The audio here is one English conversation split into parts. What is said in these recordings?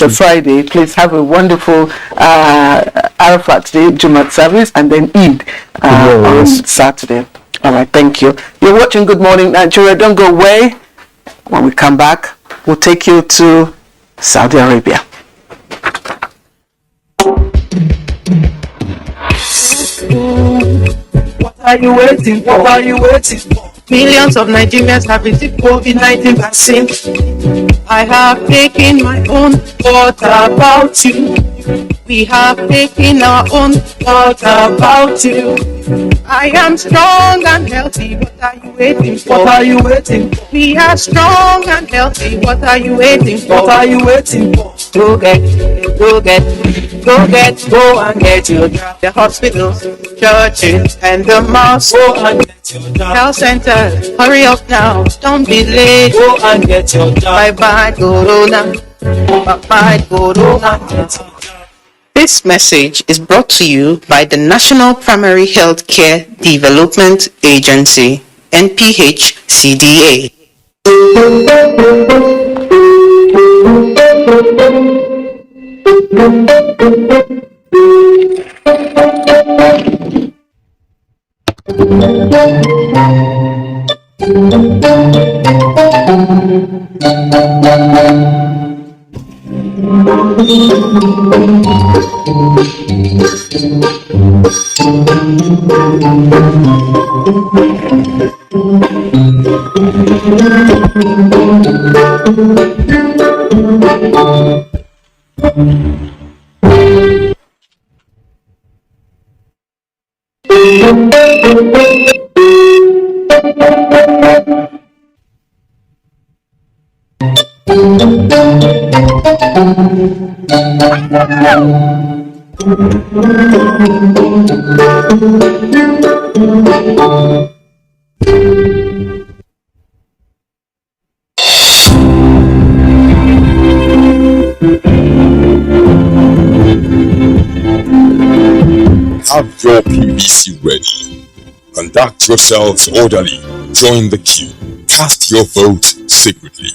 a Friday. Please have a wonderful Arafat Day, Jumat service, and then Eid on Saturday. All right, thank you. You're watching Good Morning Nigeria. Don't go away. When we come back, we'll take you to Saudi Arabia. What are you waiting for? What are you waiting for? Millions of Nigerians have received COVID-19 vaccine. I have taken my own. What about you? We have taken our own. What about you? I am strong and healthy. What are you waiting for? What are you waiting for? We are strong and healthy. What are you waiting for? What are you waiting for? Go and get your job. The hospitals, churches, and the mosques. Go and get your job. Health centers, hurry up now. Don't be late. Go and get your job. Bye-bye, Corona. Bye-bye, Corona. This message is brought to you by the National Primary Health Care Development Agency, NPHCDA. Have your PVC ready. Conduct yourselves orderly. Join the queue. Cast your vote secretly.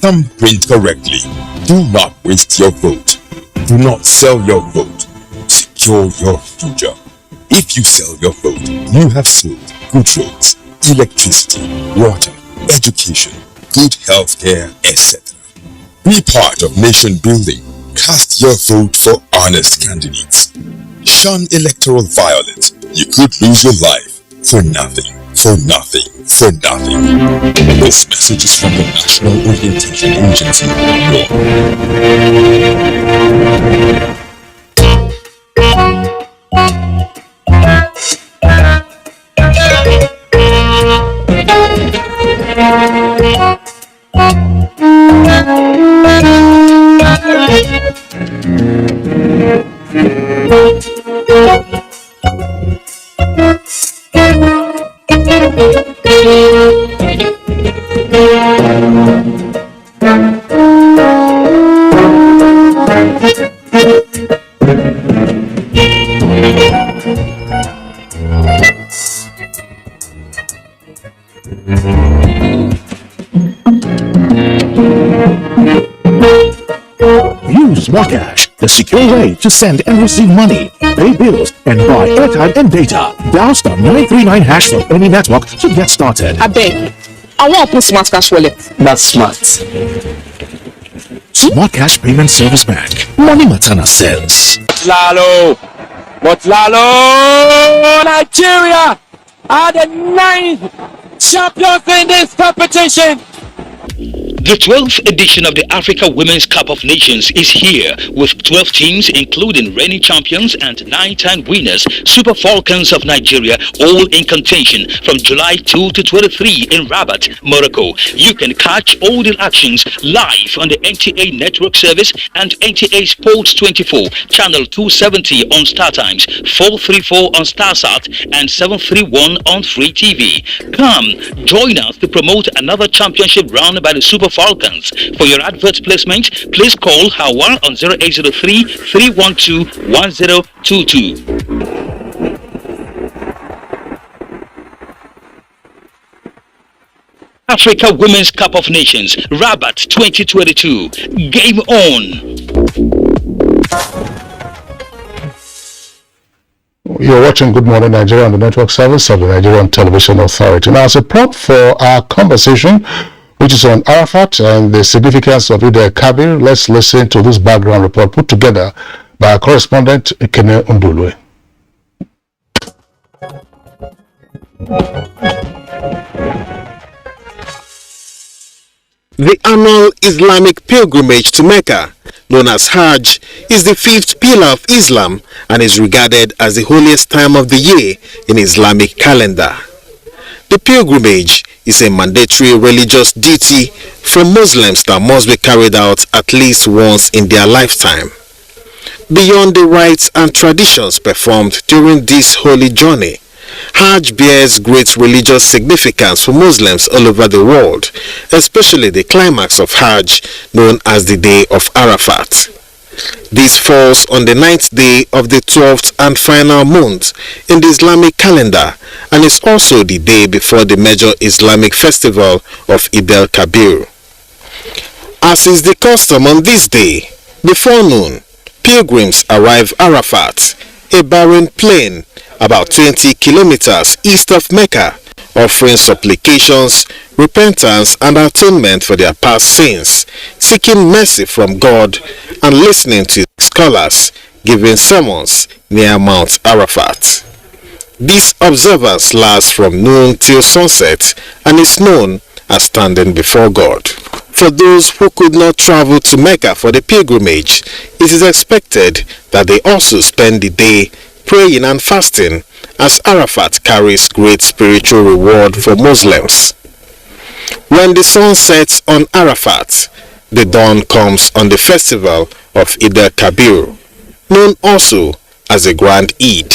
Thumbprint correctly. Do not waste your vote. Do not sell your vote. Secure your future. If you sell your vote, you have sold good roads, electricity, water, education, good healthcare, etc. Be part of nation building. Cast your vote for honest candidates. Shun electoral violence. You could lose your life for nothing, for nothing, for nothing. This message is from the National Orientation Agency. Use Smart Cash, the secure way to send and receive money, pay bills, and buy airtime and data. Dial star 939 hash from any network to get started. I beg, I want to open Smart Cash wallet. That's smart. Smart Cash Payment Service Bank. Money Matana sense. But Lalo, Nigeria are the 9th champions in this competition. The 12th edition of the Africa Women's Cup of Nations is here with 12 teams including reigning champions and 9-time winners, Super Falcons of Nigeria, all in contention from July 2 to 23 in Rabat, Morocco. You can catch all the actions live on the NTA Network Service and NTA Sports 24, Channel 270 on StarTimes, 434 on StarSat and 731 on Free TV. Come, join us to promote another championship run by the Super Falcons. For your advert placement, please call Hawa on 0803 312 1022. Africa Women's Cup of Nations, Rabat 2022. Game on! You're watching Good Morning Nigeria on the network service of the Nigerian Television Authority. Now, as a prop for our conversation, which is on Arafat and the significance of Eid al-Kabir, let's listen to this background report put together by our correspondent, Ekene Undulwe. The annual Islamic pilgrimage to Mecca, known as Hajj, is the fifth pillar of Islam and is regarded as the holiest time of the year in Islamic calendar. The pilgrimage is a mandatory religious duty for Muslims that must be carried out at least once in their lifetime. Beyond the rites and traditions performed during this holy journey, Hajj bears great religious significance for Muslims all over the world, especially the climax of Hajj, known as the Day of Arafat. This falls on the 9th day of the 12th and final month in the Islamic calendar and is also the day before the major Islamic festival of Eid al-Kabir. As is the custom on this day, before noon, pilgrims arrive Arafat, a barren plain about 20 kilometers east of Mecca, offering supplications, repentance and atonement for their past sins, seeking mercy from God and listening to scholars giving sermons near Mount Arafat. This observance lasts from noon till sunset and is known as standing before God. For those who could not travel to Mecca for the pilgrimage, it is expected that they also spend the day praying and fasting, as Arafat carries great spiritual reward for Muslims. When the sun sets on Arafat, the dawn comes on the festival of Eid al-Kabir, known also as the Grand Eid.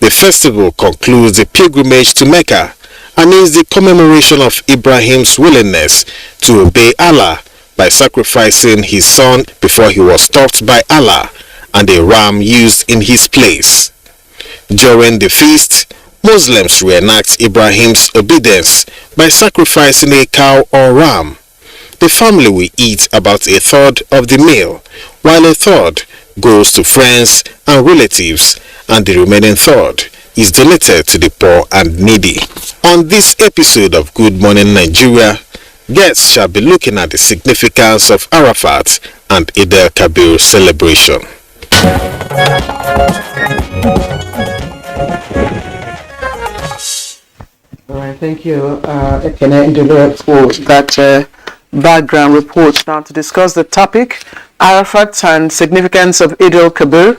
The festival concludes the pilgrimage to Mecca and is the commemoration of Ibrahim's willingness to obey Allah by sacrificing his son before he was stopped by Allah and a ram used in his place. During the feast, Muslims reenact Ibrahim's obedience by sacrificing a cow or ram. The family will eat about a third of the meal, while a third goes to friends and relatives, and the remaining third is donated to the poor and needy. On this episode of Good Morning Nigeria, guests shall be looking at the significance of Arafat and Eid al-Kabir celebration. All right, thank you, Ekene Undulwe, for that background report. Now to discuss the topic, Arafat and significance of Eid al-Kabir.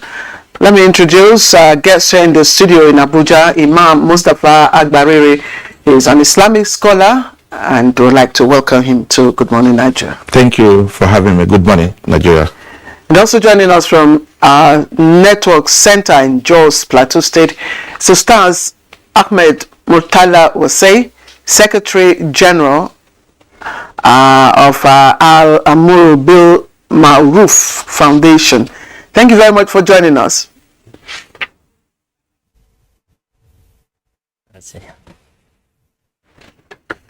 Let me introduce our guest here in the studio in Abuja, Imam Mustafa Agbariri. He is an Islamic scholar and would like to welcome him to Good Morning Nigeria. Thank you for having me. Good morning, Nigeria. And also joining us from our network center in Jos, Plateau State, Sisters Ahmed Murtala Wasey, Secretary General of Al Amur Bil Ma'ruf Foundation. Thank you very much for joining us.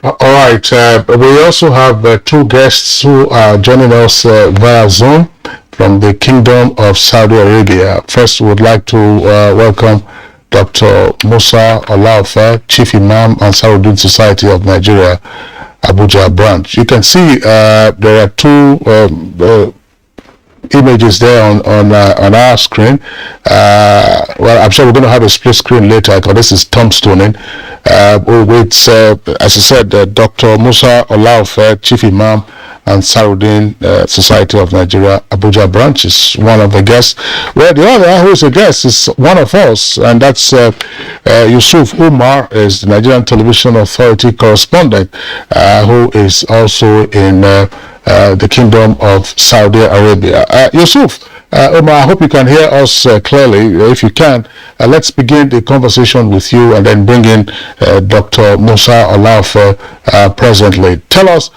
All right. We also have two guests who are joining us via Zoom from the Kingdom of Saudi Arabia. First, we would like to welcome Dr. Musa Olaofe, Chief Imam Ansaruddin Society of Nigeria, Abuja branch. You can see there are two images there on our screen. Well, I'm sure we're going to have a split screen later because this is tombstoning. With, as I said, Dr. Musa Olaofe, Chief Imam and Saruddin Society of Nigeria, Abuja branch, is one of the guests. Well, the other who is a guest is one of us, and that's Yusuf Umar, is the Nigerian Television Authority correspondent, who is also in the Kingdom of Saudi Arabia. Yusuf, Umar, I hope you can hear us clearly. If you can, let's begin the conversation with you and then bring in Dr. Musa Olaofe presently. Tell us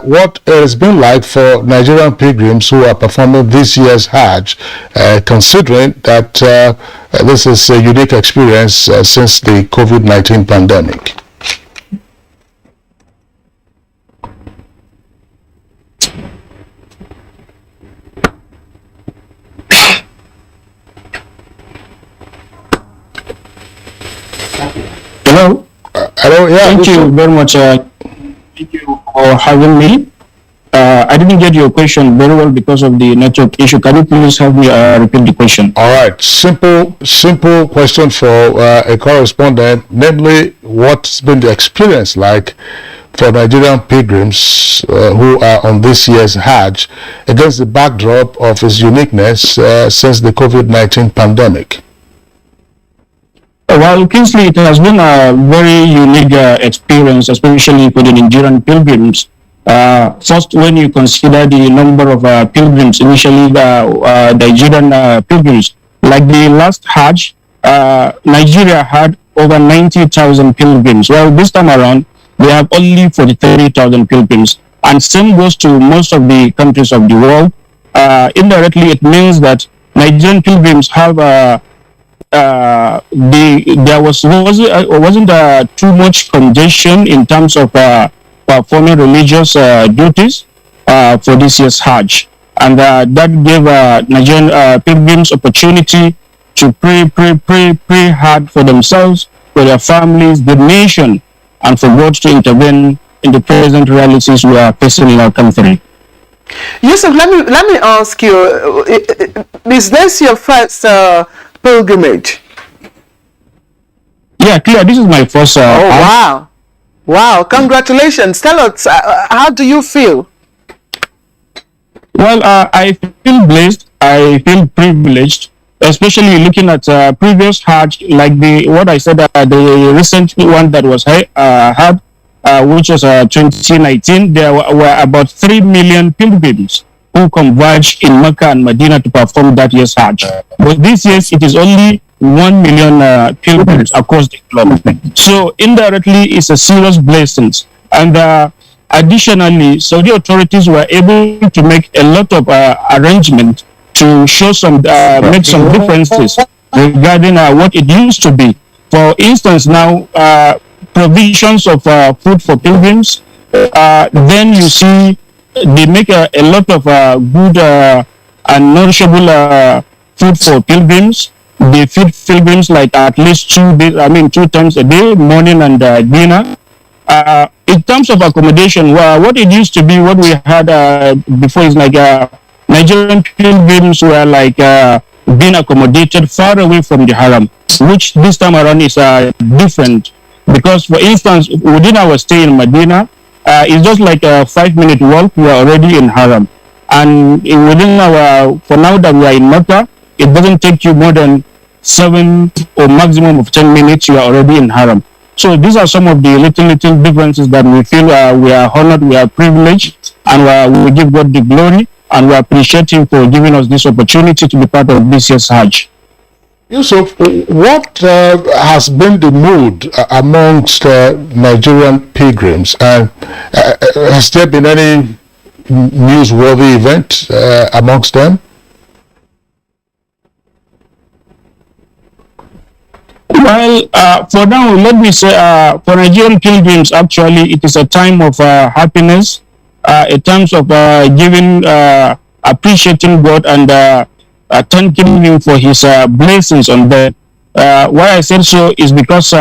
what it has been like for Nigerian pilgrims who are performing this year's Hajj, considering that this is a unique experience since the COVID-19 pandemic. Hello. Hello. Yeah. Thank you very much. Thank you for having me. I didn't get your question very well because of the network issue. Can you please help me repeat the question? All right. Simple question for a correspondent. Namely, what's been the experience like for Nigerian pilgrims who are on this year's Hajj against the backdrop of its uniqueness since the COVID-19 pandemic? Well, Kingsley, it has been a very unique experience, especially for the Nigerian pilgrims. First, when you consider the number of pilgrims, initially the Nigerian pilgrims, like the last Hajj, Nigeria had over 90,000 pilgrims. Well, this time around, we have only 43,000 pilgrims. And same goes to most of the countries of the world. Indirectly, it means that Nigerian pilgrims have there wasn't too much congestion in terms of performing religious duties for this year's Hajj, and that gave Nigerian pilgrims opportunity to pray hard for themselves, for their families, the nation, and for God to intervene in the present realities we are facing in our country. Yusuf, let me ask you: is this your first pilgrimage? Yeah, clear. This is my first. Wow! Congratulations. Tell us, how do you feel? Well, I feel blessed. I feel privileged, especially looking at previous Hajj, like what I said, the recent one that was had, which was 2019. There were about 3 million pilgrims who converged in Mecca and Medina to perform that year's Hajj. But this year, it is only 1 million pilgrims across the globe. So indirectly, it's a serious blessing. And additionally, Saudi authorities were able to make a lot of arrangements to show make some differences regarding what it used to be. For instance, now provisions of food for pilgrims. Then you see they make a lot of good and nourishable food for pilgrims. They feed pilgrims like at least 2 times a day, morning and dinner. In terms of accommodation, what it used to be, what we had before is like Nigerian pilgrims were like being accommodated far away from the haram, which this time around is different. Because, for instance, within our stay in Medina, it's just like a 5-minute walk, we are already in haram. And within for now that we are in Mecca, it doesn't take you more than 7 or maximum of 10 minutes, you are already in haram. So these are some of the little differences that we feel we are honored, we are privileged, and we give God the glory, and we appreciate Him for giving us this opportunity to be part of this year's Hajj. Yusuf, what has been the mood amongst Nigerian pilgrims, and has there been any newsworthy event amongst them? Well, for now, let me say, for Nigerian pilgrims, actually, it is a time of happiness, a time of giving, appreciating God and thanking Him for His blessings on them. Why I said so is because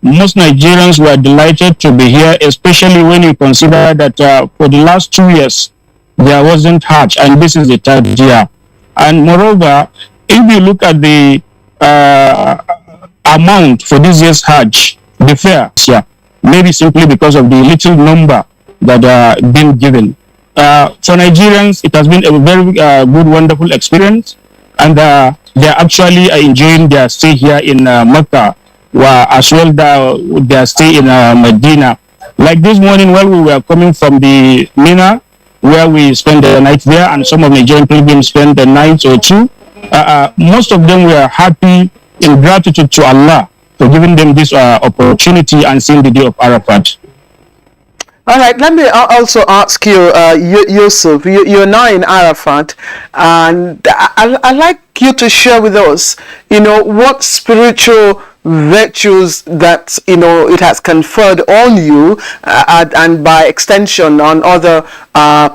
most Nigerians were delighted to be here, especially when you consider that for the last 2 years, there wasn't Hajj, and this is the 3rd year. And moreover, if you look at the amount for this year's Hajj, the fare, maybe simply because of the little number that are being given. For Nigerians, it has been a very good, wonderful experience, and they are actually enjoying their stay here in Mecca, as well their stay in Medina. Like this morning, while we were coming from the Mina, where we spent the night there, and some of Nigerian pilgrims spent the night or two, most of them were happy in gratitude to Allah for giving them this opportunity and seeing the day of Arafat. All right, let me also ask you, Yusuf, you're now in Arafat, and I'd like you to share with us, what spiritual virtues that it has conferred on you, and by extension on other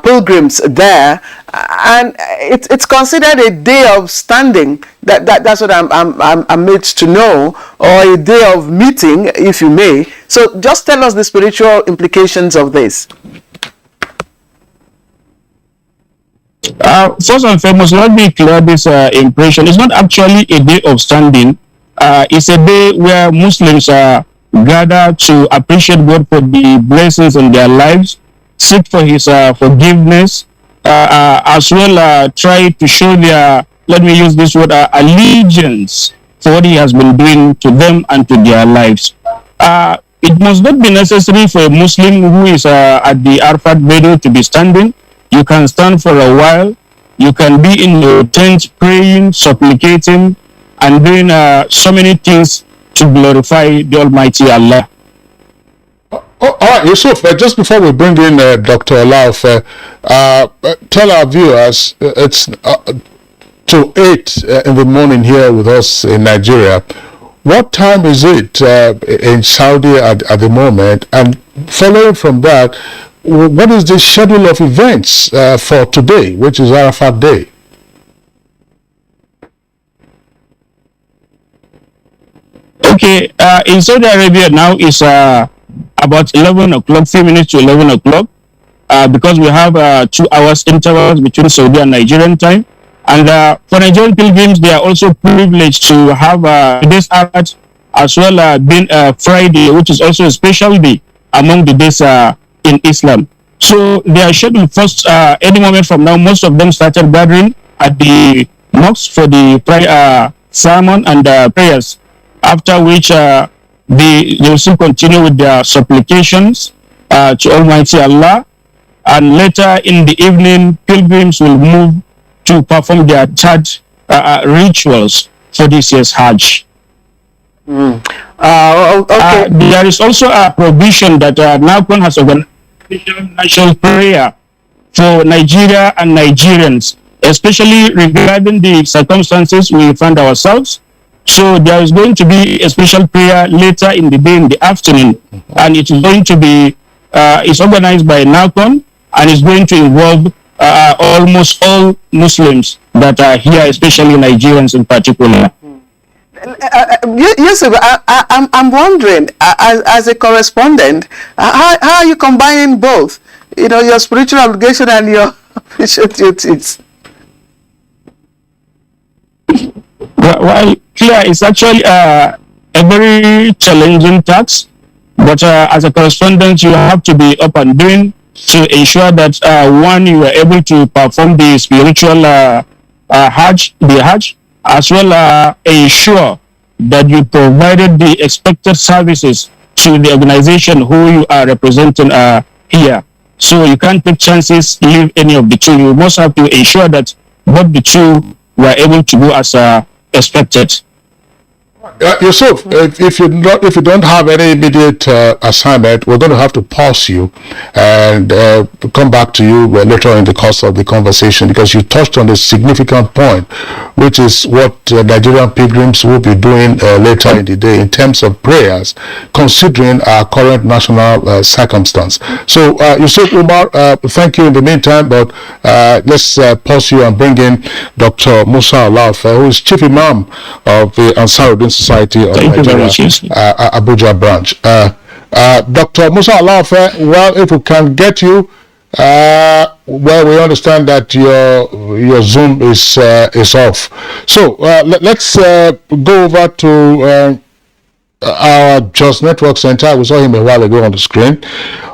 pilgrims there, and it's considered a day of standing. That's what I'm made to know, or a day of meeting, if you may. So just tell us the spiritual implications of this. First and foremost, let me clear this impression. It's not actually a day of standing. It's a day where Muslims gather to appreciate God for the blessings in their lives, seek for His forgiveness, as well try to show their, let me use this word, allegiance for what He has been doing to them and to their lives. It must not be necessary for a Muslim who is at the Arafat venue to be standing. You can stand for a while. You can be in your tent praying, supplicating, and doing so many things to glorify the Almighty Allah. All right, Yusuf, just before we bring in Dr. Olaofe, tell our viewers, it's 8 in the morning here with us in Nigeria. What time is it in Saudi at the moment? And following from that, what is the schedule of events for today, which is Arafat Day? Okay, in Saudi Arabia now it's about 11 o'clock, 3 minutes to 11 o'clock, because we have 2 hours intervals between Saudi and Nigerian time. And for Nigerian pilgrims, they are also privileged to have today's Arafat as well being Friday, which is also a special day among the days in Islam. So they are scheduled first, any moment from now. Most of them started gathering at the mosque for the prayer, sermon and prayers, after which they will still continue with their supplications to Almighty Allah, and later in the evening pilgrims will move to perform their third rituals for this year's Hajj. Okay. There is also a provision that NACON has organized national prayer for Nigeria and Nigerians, especially regarding the circumstances we find ourselves. So there is going to be a special prayer later in the day, in the afternoon, and it is going to be it's organized by NACON, and it's going to involve almost all Muslims that are here, especially Nigerians in particular. Yusuf, I'm wondering, as a correspondent, how are you combining both? Your spiritual obligation and your official duties. Well, clear, it's actually a very challenging task, but as a correspondent, you have to be up and doing to ensure that one, you are able to perform the spiritual Hajj, as well ensure that you provided the expected services to the organization who you are representing here. So you can't take chances, leave any of the two. You must have to ensure that both the two were able to go as expected. Yusuf, if you don't have any immediate assignment, we're going to have to pause you and come back to you later in the course of the conversation, because you touched on a significant point, which is what Nigerian pilgrims will be doing later in the day in terms of prayers, considering our current national circumstance. So, Yusuf Umar, thank you in the meantime, but let's pause you and bring in Dr. Musa Olaofe, who is Chief Imam of the Ansaruddin Society of Nigeria, Abuja branch. Dr. Musa Olaofe, well, if we can get you, well, we understand that your Zoom is off. So let's go over to our Just Network Center. We saw him a while ago on the screen.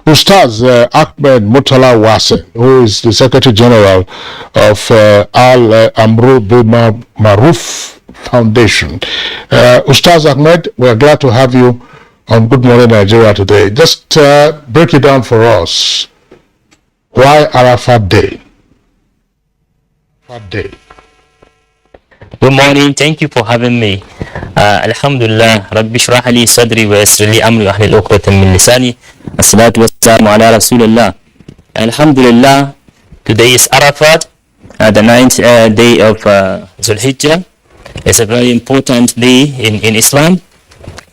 Ustaz Ahmed Murtala Wase, who is the Secretary General of Al Amru Bil Maruf Foundation. Ustaz Ahmed, we are glad to have you on Good Morning Nigeria today. Just break it down for us. Why Arafat Day? Good morning. Thank you for having me. Alhamdulillah. Rabbi shrah li sadri wa yassir li amri wa ahlil 'uqdatan min lisani. Assalatu wassalamu ala Rasulillah. Alhamdulillah. Today is Arafat, the 9th day of Zulhijjah. It's a very important day in Islam.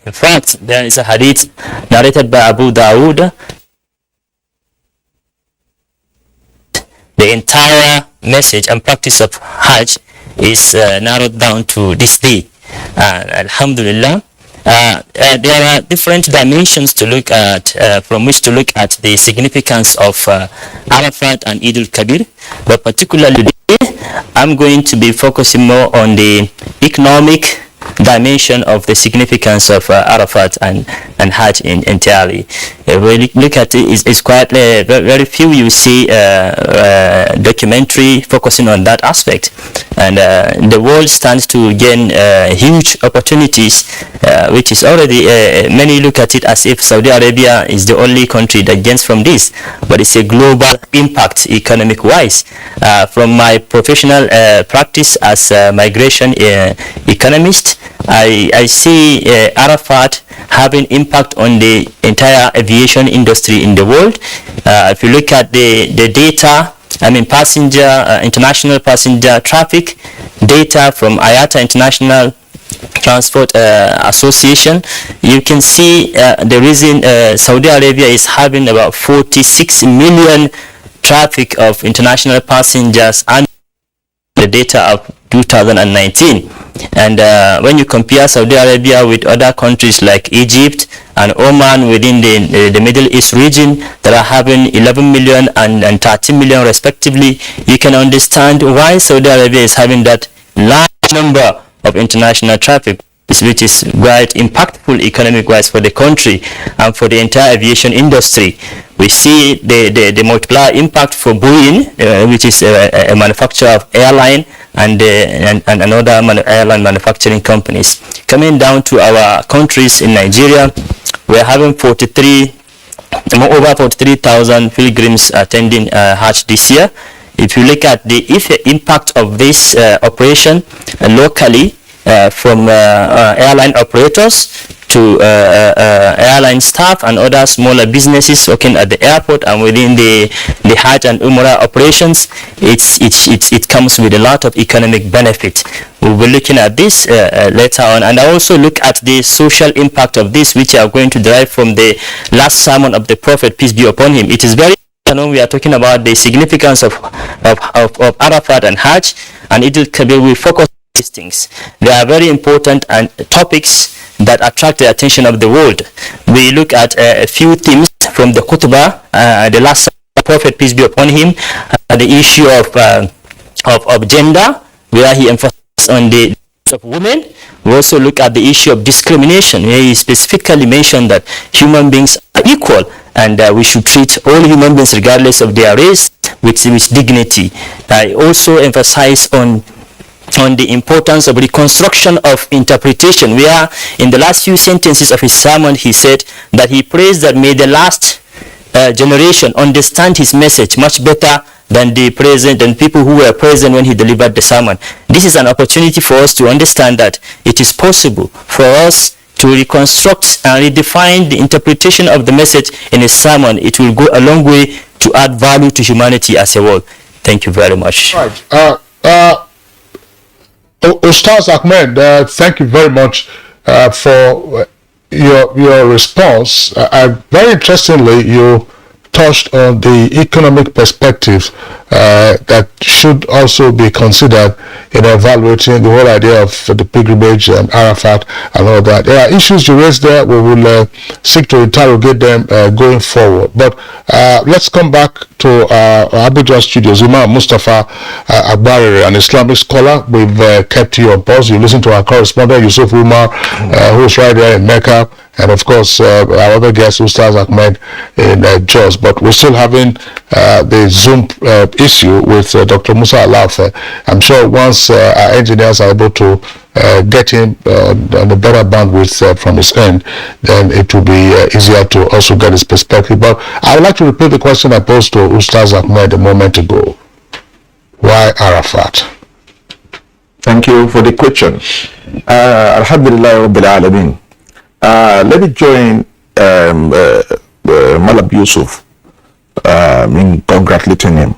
In fact, there is a hadith narrated by Abu Dawood. The entire message and practice of Hajj is narrowed down to this day. Alhamdulillah. There are different dimensions to look at, from which to look at the significance of Arafat and Eid al-Kabir, but particularly today, I'm going to be focusing more on the economic dimension of the significance of Arafat and Hajj entirely. If we look at it, it's quite very few you see documentary focusing on that aspect, and the world stands to gain huge opportunities, which is already many look at it as if Saudi Arabia is the only country that gains from this, but it's a global impact economic wise. From my professional practice as a migration economist, I see Arafat having impact on the entire aviation industry in the world. If you look at the data, international passenger traffic data from IATA International Transport Association, you can see the reason Saudi Arabia is having about 46 million traffic of international passengers and the data of 2019. And when you compare Saudi Arabia with other countries like Egypt and Oman within the Middle East region that are having 11 million and 13 million respectively, you can understand why Saudi Arabia is having that large number of international traffic, which is quite impactful economic-wise for the country and for the entire aviation industry. We see the multiplier impact for Boeing, which is a manufacturer of airline and other airline manufacturing companies. Coming down to our countries in Nigeria, we're having over 43,000 pilgrims attending Hajj this year. If you look at the impact of this operation locally, from airline operators to airline staff and other smaller businesses working at the airport and within the Hajj and Umrah operations, it comes with a lot of economic benefit. We'll be looking at this later on, and I also look at the social impact of this, which are going to derive from the last sermon of the Prophet, peace be upon him. It is very, we are talking about the significance of Arafat and Hajj and Eid al-Kabir. We focus on these things. They are very important and topics that attract the attention of the world. We look at a few themes from the khutbah, the last Prophet, peace be upon him, the issue of gender, where he emphasized on the rights of women. We also look at the issue of discrimination, where he specifically mentioned that human beings are equal and we should treat all human beings regardless of their race with dignity. I also emphasize on the importance of reconstruction of interpretation, where in the last few sentences of his sermon he said that he prays that may the last generation understand his message much better than the present and people who were present when he delivered the sermon. This is an opportunity for us to understand that it is possible for us to reconstruct and redefine the interpretation of the message in a sermon. It will go a long way to add value to humanity as a whole. Thank you very much. Right. Ustaz Ahmed, thank you very much for your response. Very interestingly, you touched on the economic perspectives that should also be considered in evaluating the whole idea of the pilgrimage and Arafat and all that. There are issues you raised there. We will seek to interrogate them going forward. But let's come back to Abuja studios. Imam Mustafa Agbariri, an Islamic scholar. We've kept you on pause. You listen to our correspondent Yusuf Umar, who's right there in Mecca, and of course our other guest, Ustaz Ahmed in Jos. But we're still having the Zoom issue with Dr. Musa Alafe. I'm sure once our engineers are able to get him on a better bandwidth from his end, then it will be easier to also get his perspective. But I would like to repeat the question I posed to Ustaz Ahmed a moment ago. Why Arafat? Thank you for the question. Alhamdulillah Rabbil Alameen. Let me join Malab Yusuf in congratulating him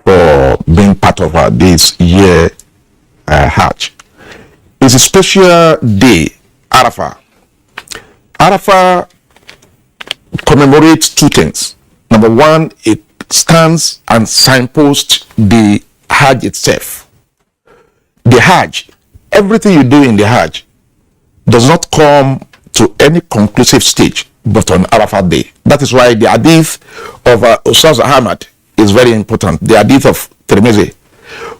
for being part of this year Hajj. It's a special day, Arafat, Arafah commemorates two things. Number one, it stands and signposts the Hajj itself. The Hajj, everything you do in the Hajj does not come to any conclusive stage but on Arafat day. That is why the hadith of Ustaz Ahmad is very important. The hadith of Tirmidhi,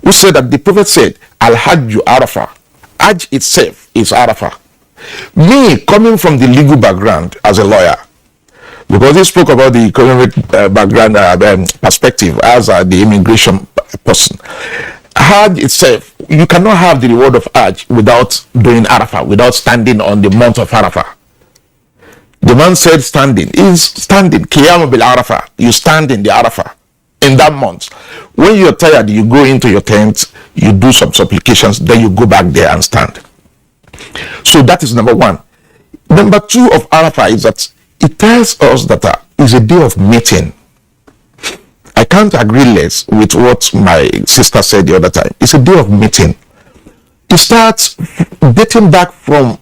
who said that the Prophet said, Al-Hajju Arafah. Hajj itself is Arafah. Me, coming from the legal background as a lawyer, because he spoke about the economic background perspective as the immigration person, Hajj itself, you cannot have the reward of Hajj without doing Arafah, without standing on the Mount of Arafah. The man said standing is standing. Qiyam bil Arafah. You stand in the Arafah in that month. When you're tired, you go into your tent, you do some supplications, then you go back there and stand. So that is number one. Number two of Arafah is that it tells us that it's a day of meeting. I can't agree less with what my sister said the other time. It's a day of meeting. It starts dating back from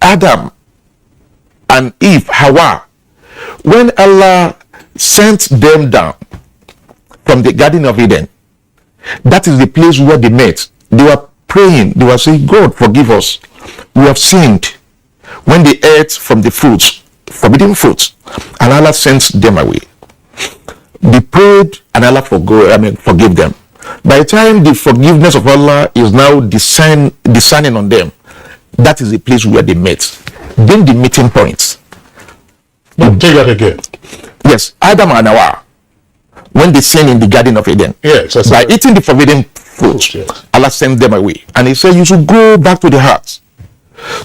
Adam and Eve, Hawa, when Allah sent them down from the Garden of Eden. That is the place where they met. They were praying. They were saying, God, forgive us. We have sinned. When they ate from the fruits, forbidden fruits, and Allah sent them away. They prayed and Allah forgave them. By the time the forgiveness of Allah is now descending on them, that is the place where they met. Then the meeting points. Take that again. Yes, Adam and Hawa, when they sinned in the Garden of Eden, yes, by eating the forbidden fruit, yes, Allah sent them away. And he said, you should go back to the heart.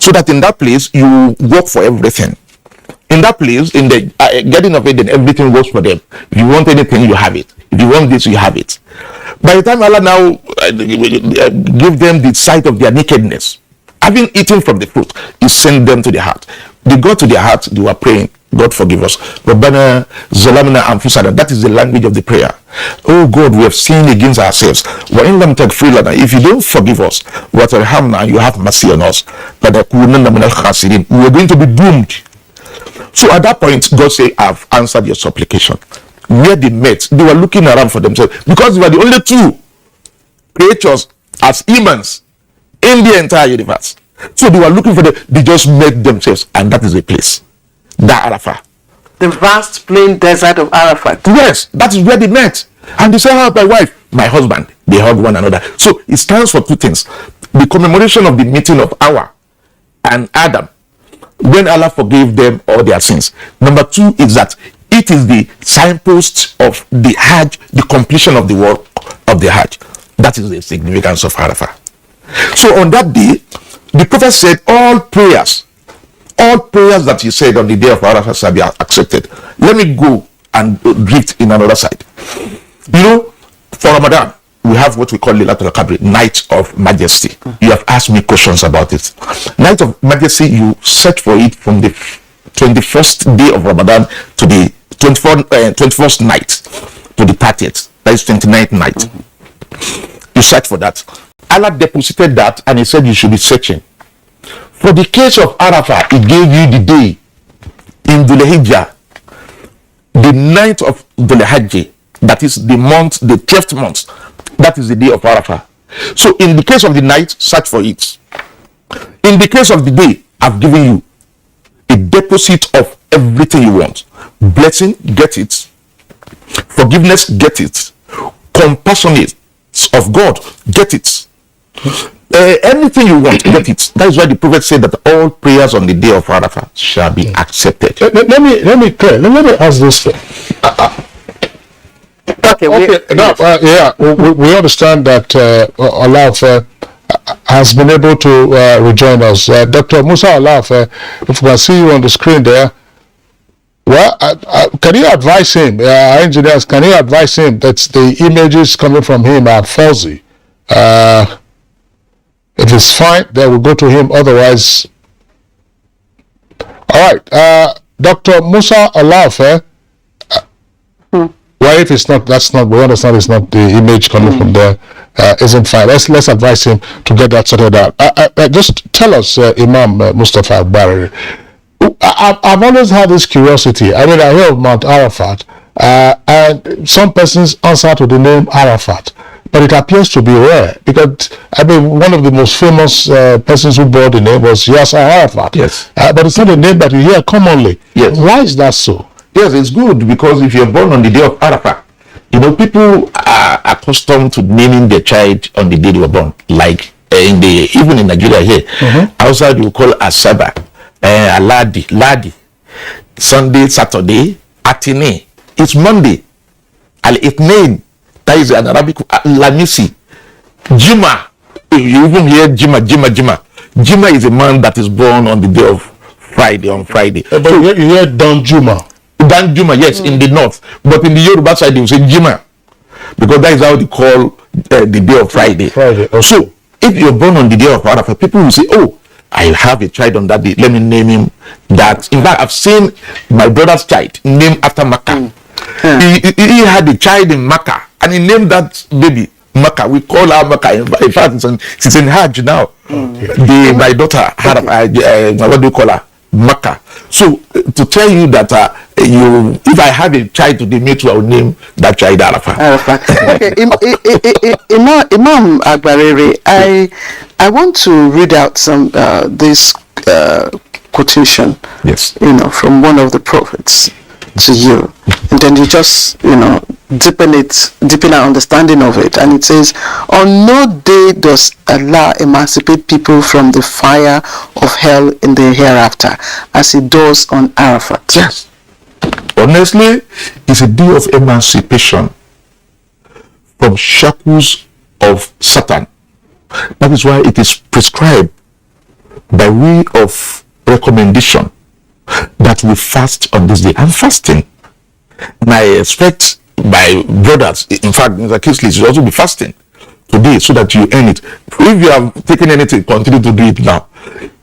So that in that place, you work for everything. In that place, in the Garden of Eden, everything works for them. If you want anything, you have it. If you want this, you have it. By the time Allah now give them the sight of their nakedness, having eaten from the fruit, He sent them to the heart. They got to their heart, they were praying, God forgive us. Rabbana zalamna anfusana. That is the language of the prayer. Oh God, we have sinned against ourselves. Wa in lam taghfir lana. If you don't forgive us, wa tarhamna, you have mercy on us, lanakunanna minal khasirin. We are going to be doomed. So at that point, God said, I've answered your supplication. Where they met, they were looking around for themselves because they were the only two creatures as humans in the entire universe. So they were looking for them. They just met themselves, and that is the place. That Arafah. The vast plain desert of Arafat. Yes, that is where they met. And they said, oh, my wife, my husband. They hug one another. So it stands for two things. The commemoration of the meeting of Hawa and Adam, when Allah forgave them all their sins. Number two is that it is the signpost of the Hajj, the completion of the work of the Hajj. That is the significance of Arafah. So on that day, the Prophet said all prayers that he said on the day of Arafah shall be accepted. Let me go and drift in another side. You know, for Ramadan, we have what we call Laylatul Qadr, Night of Majesty. You have asked me questions about it. Night of Majesty, you search for it from the 21st day of Ramadan to the 21st night to the 30th. That is 29th night. You search for that. Allah deposited that and He said you should be searching. For the case of Arafah, He gave you the day in Dhul Hijjah, the 9th of Dhul Hajj, that is the month, the 12th month. That is the day of Arafah. So in the case of the night, search for it. In the case of the day, I've given you a deposit of everything you want. Blessing, get it. Forgiveness, get it. Compassionate of God, get it. Anything you want, get it. That is why the Prophet said that all prayers on the day of Arafah shall be accepted. Let me ask this. Okay. We understand that Allah has been able to rejoin us. Dr. Musa Allah, if we can see you on the screen there, well, can you advise him, engineers, can you advise him that the images coming from him are falsy? If it's fine, then we'll go to him. Otherwise, all right. Dr. Musa Allah, well, if it's not, that's not, we understand it's not the image coming from there, isn't fine. Let's advise him to get that sorted out. Just tell us, Imam Mustafa Barry, I've always had this curiosity. I mean, I hear of Mount Arafat, and some persons answer to the name Arafat, but it appears to be rare because, I mean, one of the most famous persons who bore the name was Yasser Arafat. Yes. But it's not a name that you hear commonly. Yes. Why is that so? Yes, it's good because if you're born on the day of Arafat, you know, people are accustomed to naming their child on the day they were born. Like even in Nigeria here, outside you call Asaba, Ladi, Sunday, Saturday, Atine. It's Monday, Al-Itnain. That is an Arabic Lamisi. Jima. You even hear Jima. Jima is a man that is born on the day of Friday, on Friday. But so, you hear Dan Juma. Dan Juma, yes, in the north. But in the Yoruba side, they will say Jima. Because that is how they call the day of Friday. Okay. So, if you're born on the day of Arafat, people will say, oh, I have a child on that day. Let me name him that. In fact, I've seen my brother's child named after Makkah. He had a child in Makkah, and he named that baby Makkah. We call her Makkah. In fact, she's in Hajj now. My daughter had, what do you call her? Makkah. So to tell you that if I have a child today, me too, I will name that child Arafat. Okay, Imam Agbarere, I want to read out some this quotation. Yes. You know, from one of the prophets to you, and then you just deepen our understanding of it. And it says, on no day does Allah emancipate people from the fire of hell in the hereafter, as He does on Arafat. Yes. Honestly, it's a day of emancipation from shackles of Satan. That is why it is prescribed by way of recommendation that we fast on this day. I'm fasting, and I expect my brothers, in fact, Mr. Kisley, should also be fasting today so that you earn it. If you have taken anything, continue to do it now.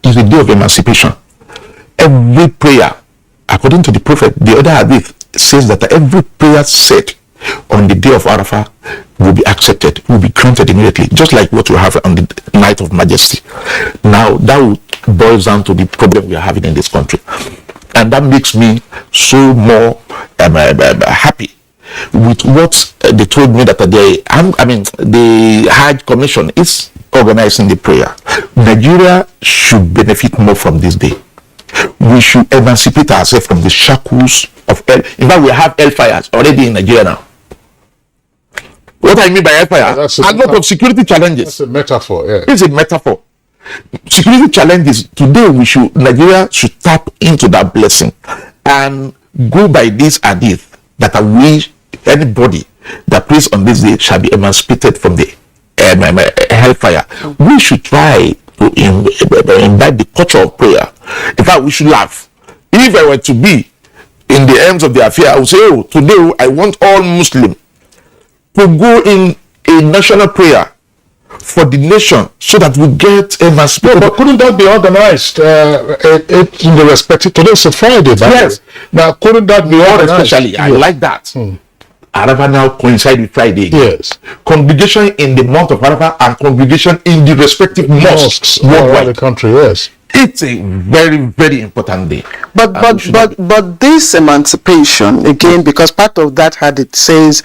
It's a day of emancipation. Every prayer, according to the prophet, the other hadith says that every prayer said on the day of Arafah will be accepted, will be granted immediately, just like what we have on the night of majesty. Now, that boils down to the problem we are having in this country. And that makes me so more happy with what they told me that the Hajj Commission is organizing the prayer. Nigeria should benefit more from this day. We should emancipate ourselves from the shackles of hell. In fact, we have hellfires already in Nigeria now. What I mean by hellfire, a lot of security challenges. That's a metaphor, yeah. It's a metaphor. Security challenges. Today, Nigeria should tap into that blessing and go by this hadith that I wish anybody that prays on this day shall be emancipated from the hellfire. We should try to imbibe the culture of prayer. In fact, we should laugh. If I were to be in the ends of the affair, I would say, oh, today I want all Muslims to go in a national prayer for the nation so that we get emancipated. But couldn't that be organized in the respective, today's a Friday, yes. Now, couldn't that be organized? Especially, I like that. Arafah now coincide with Friday. Yes. Congregation in the month of Arafah and congregation in the respective mosques worldwide the country, yes. It's a very, very important day. But this emancipation, again, because part of that hadith says,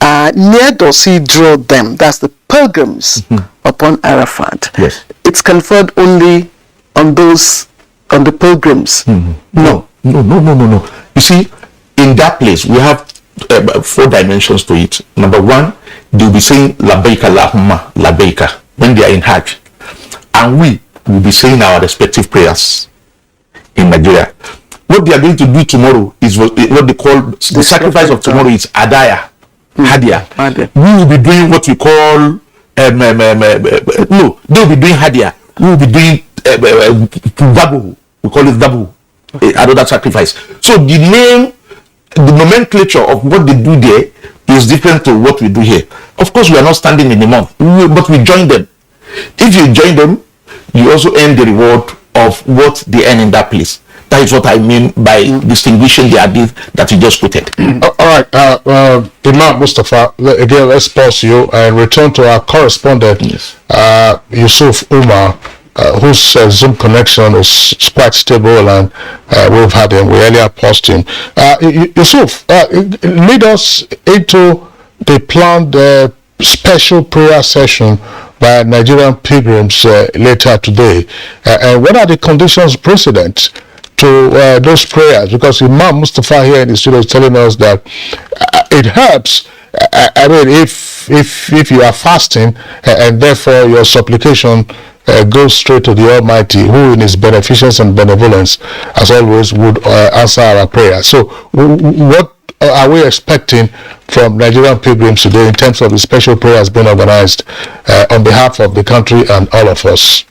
near does He draw them, that's the pilgrims upon Arafat. Yes. It's conferred only on the pilgrims. No. You see, in that place, we have 4 dimensions to it. Number 1, they'll be saying Labbaika Allahumma Labbaika when they are in Hajj. And we will be saying our respective prayers in Nigeria. What they are going to do tomorrow is what they call the sacrifice of tomorrow is Adaya. Hadia. We will be doing what we call they will be doing Hadia. We will be doing Dabu. We call it Dabu. Another sacrifice. So the nomenclature of what they do there is different to what we do here. Of course, we are not standing in the month, but we join them. If you join them, you also earn the reward of what they earn in that place. That is what I mean by distinguishing the hadith that you just quoted. All right, Imam Mustafa, again, let's pause you and return to our correspondent, Yusuf Umar. whose Zoom connection is quite stable, and we've had him. We earlier paused him. Yusuf, lead us into the planned special prayer session by Nigerian Pilgrims later today. And what are the conditions precedent to those prayers? Because Imam Mustafa here in the studio is telling us that it helps. I mean, if you are fasting and therefore your supplication goes straight to the Almighty, who in his beneficence and benevolence, as always, would answer our prayer. So what are we expecting from Nigerian Pilgrims today in terms of the special prayers being organized on behalf of the country and all of us?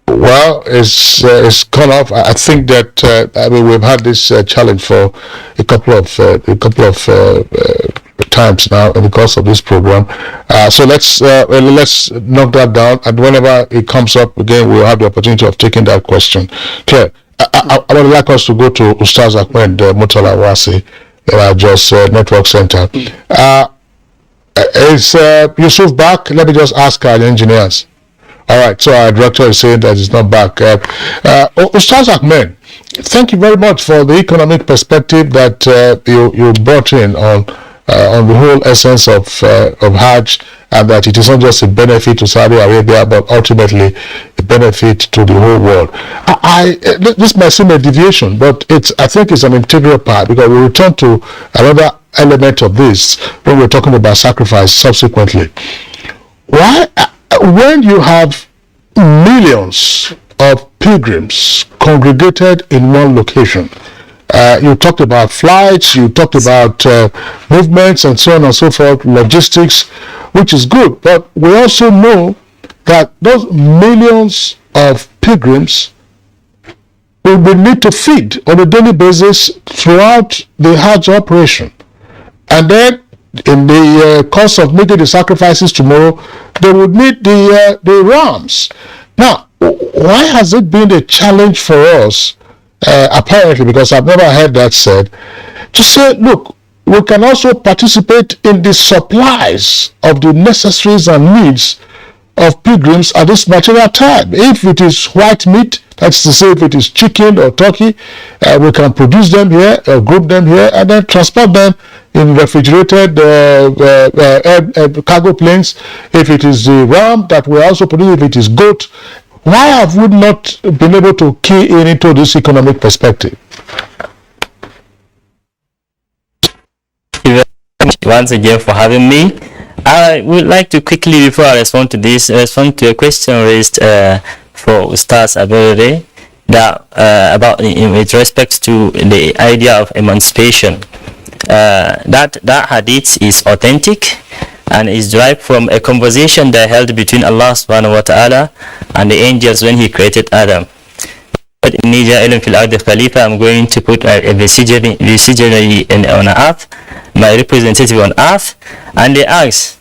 Well, it's gone off. I think that I mean, we've had this challenge for a couple of times now in the course of this program. So let's knock that down, and whenever it comes up again, we'll have the opportunity of taking that question. Claire, I would like us to go to Ustaz Ahmed Mutala Wasi in our Jos Network Center. Is Yusuf back? Let me just ask our engineers. All right, so our director is saying that he's not back. Ustaz Ahmed, thank you very much for the economic perspective that you brought in on the whole essence of Hajj, and that it is not just a benefit to Saudi Arabia, but ultimately a benefit to the whole world. This might seem a deviation, but I think it's an integral part, because we return to another element of this when we're talking about sacrifice subsequently. Why? When you have millions of pilgrims congregated in one location, you talked about flights, you talked about movements and so on and so forth, logistics, which is good, but we also know that those millions of pilgrims will be need to feed on a daily basis throughout the Hajj operation. And then in the course of making the sacrifices tomorrow, they would need the rams. Now, why has it been a challenge for us, apparently, because I've never heard that said, to say, look, we can also participate in the supplies of the necessaries and needs of pilgrims at this material time. If it is white meat, that's to say, if it is chicken or turkey, we can produce them here, group them here, and then transport them in refrigerated cargo planes. If it is the ram that we also produce, if it is goat, why have we not been able to key in into this economic perspective? Thank you very much once again for having me. I would like to quickly, before I respond to this, respond to a question raised for Ustaz Abere that about with respect to the idea of emancipation. That hadith is authentic and is derived from a conversation that held between Allah subhanahu wa ta'ala and the angels when he created Adam. In Nigerian Khalifa, I'm going to put a visionary on earth, my representative on earth, and they ask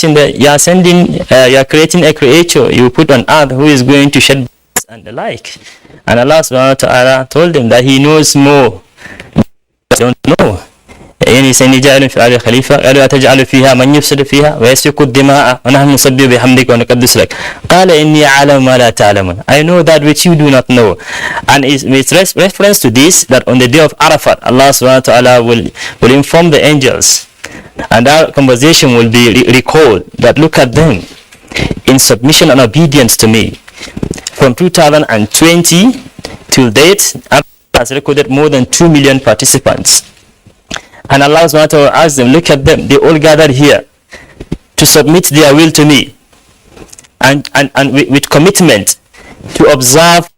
him that you are creating a creature you put on earth who is going to shed blood and the like. And Allah subhanahu wa ta'ala told them that he knows more. Don't know. يعني سنجعل في آل خليفة قالوا أتجعل فيها من يفسد فيها ويسفك الدماء ونحن نسبح بحمدك ونقدس لك قال إني أعلم ما لا تعلمون. I know that which you do not know. And with reference to this, that on the day of Arafat, Allah subhanahu wa ta'ala will inform the angels, and that conversation will be recalled, that look at them in submission and obedience to me. From 2020 till date, has recorded more than 2 million participants. And Allah subhanahu wa ta'ala asked them, look at them, they all gathered here to submit their will to me, and with commitment to observe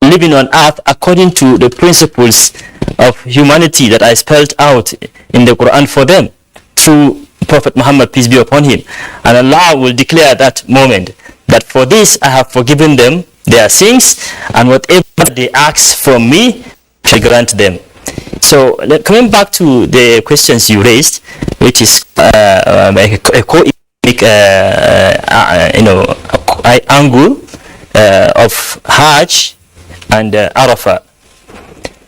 living on earth according to the principles of humanity that I spelled out in the Quran for them through Prophet Muhammad, peace be upon him. And Allah will declare at that moment that for this I have forgiven them their sins, and whatever they ask from me I shall grant them. So coming back to the questions you raised, which is a co-economic angle, of Hajj and Arafat,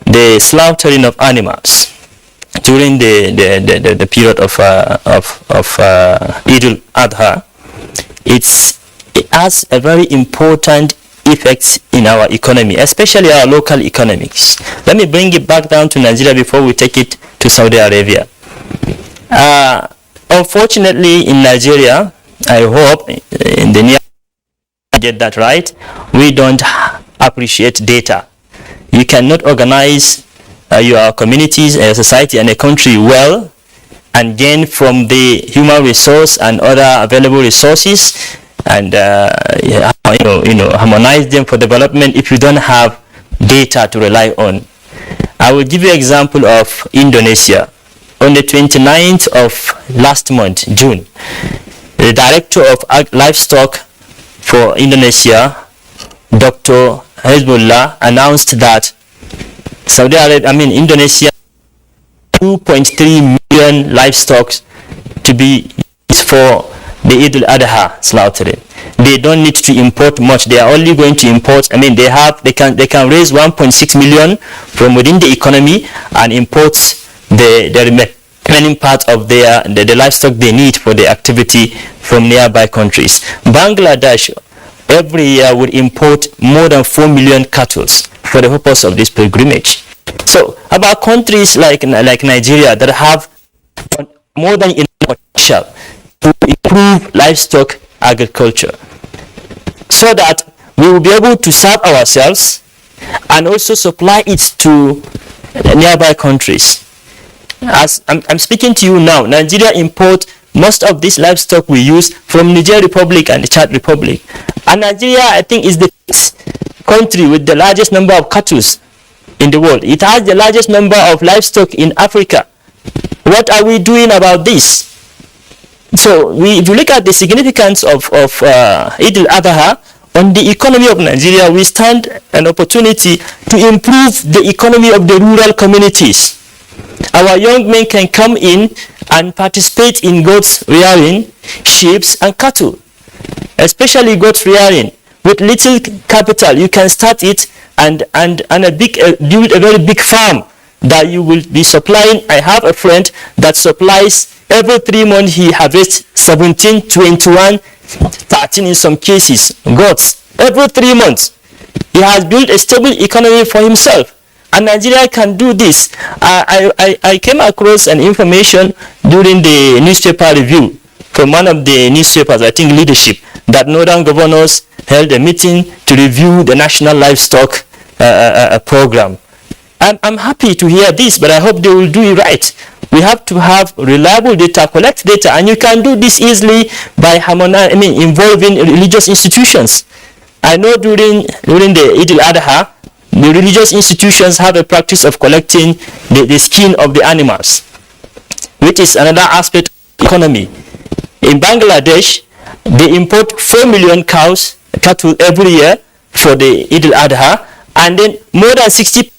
the slaughtering of animals during the period of Eid al-Adha, it has a very important effect in our economy, especially our local economics. Let me bring it back down to Nigeria before we take it to Saudi Arabia. Unfortunately, in Nigeria, I hope in the near future, get that right, we don't appreciate data. You cannot organize your communities, a society, and a country well and gain from the human resource and other available resources and harmonize them for development if you don't have data to rely on. I will give you an example of Indonesia. On the 29th of last month, June, the director of livestock for Indonesia, Dr. Hezbollah, announced that Indonesia 2.3 million livestock to be used for the Eid al-Adha slaughtering. They don't need to import much. They are only going to import. They can raise 1.6 million from within the economy and import the remaining part of the livestock they need for the activity from nearby countries. Bangladesh every year would import more than 4 million cattle for the purpose of this pilgrimage. So about countries like Nigeria that have more than enough potential to improve livestock agriculture, so that we will be able to serve ourselves and also supply it to nearby countries. As I'm speaking to you now, Nigeria import most of this livestock we use from Niger Republic and the Chad Republic. And Nigeria, I think, is the country with the largest number of cattle in the world. It has the largest number of livestock in Africa. What are we doing about this? So if you look at the significance of Eid al-Adha on the economy of Nigeria, we stand an opportunity to improve the economy of the rural communities. Our young men can come in and participate in goats rearing, sheep and cattle, especially goat rearing. With little capital, you can start it and build a very big farm that you will be supplying. I have a friend that supplies every 3 months. He harvests 17, 21, 13 in some cases goats every 3 months. He has built a stable economy for himself. And Nigeria can do this. I came across an information during the newspaper review from one of the newspapers, I think Leadership, that northern governors held a meeting to review the national livestock program. I'm happy to hear this, but I hope they will do it right. We have to have reliable data, collect data, and you can do this easily by involving religious institutions. I know during the Eid al-Adha, the religious institutions have a practice of collecting the skin of the animals, which is another aspect of the economy. In Bangladesh, they import 4 million cattle every year for the Eid al-Adha, and then more than 60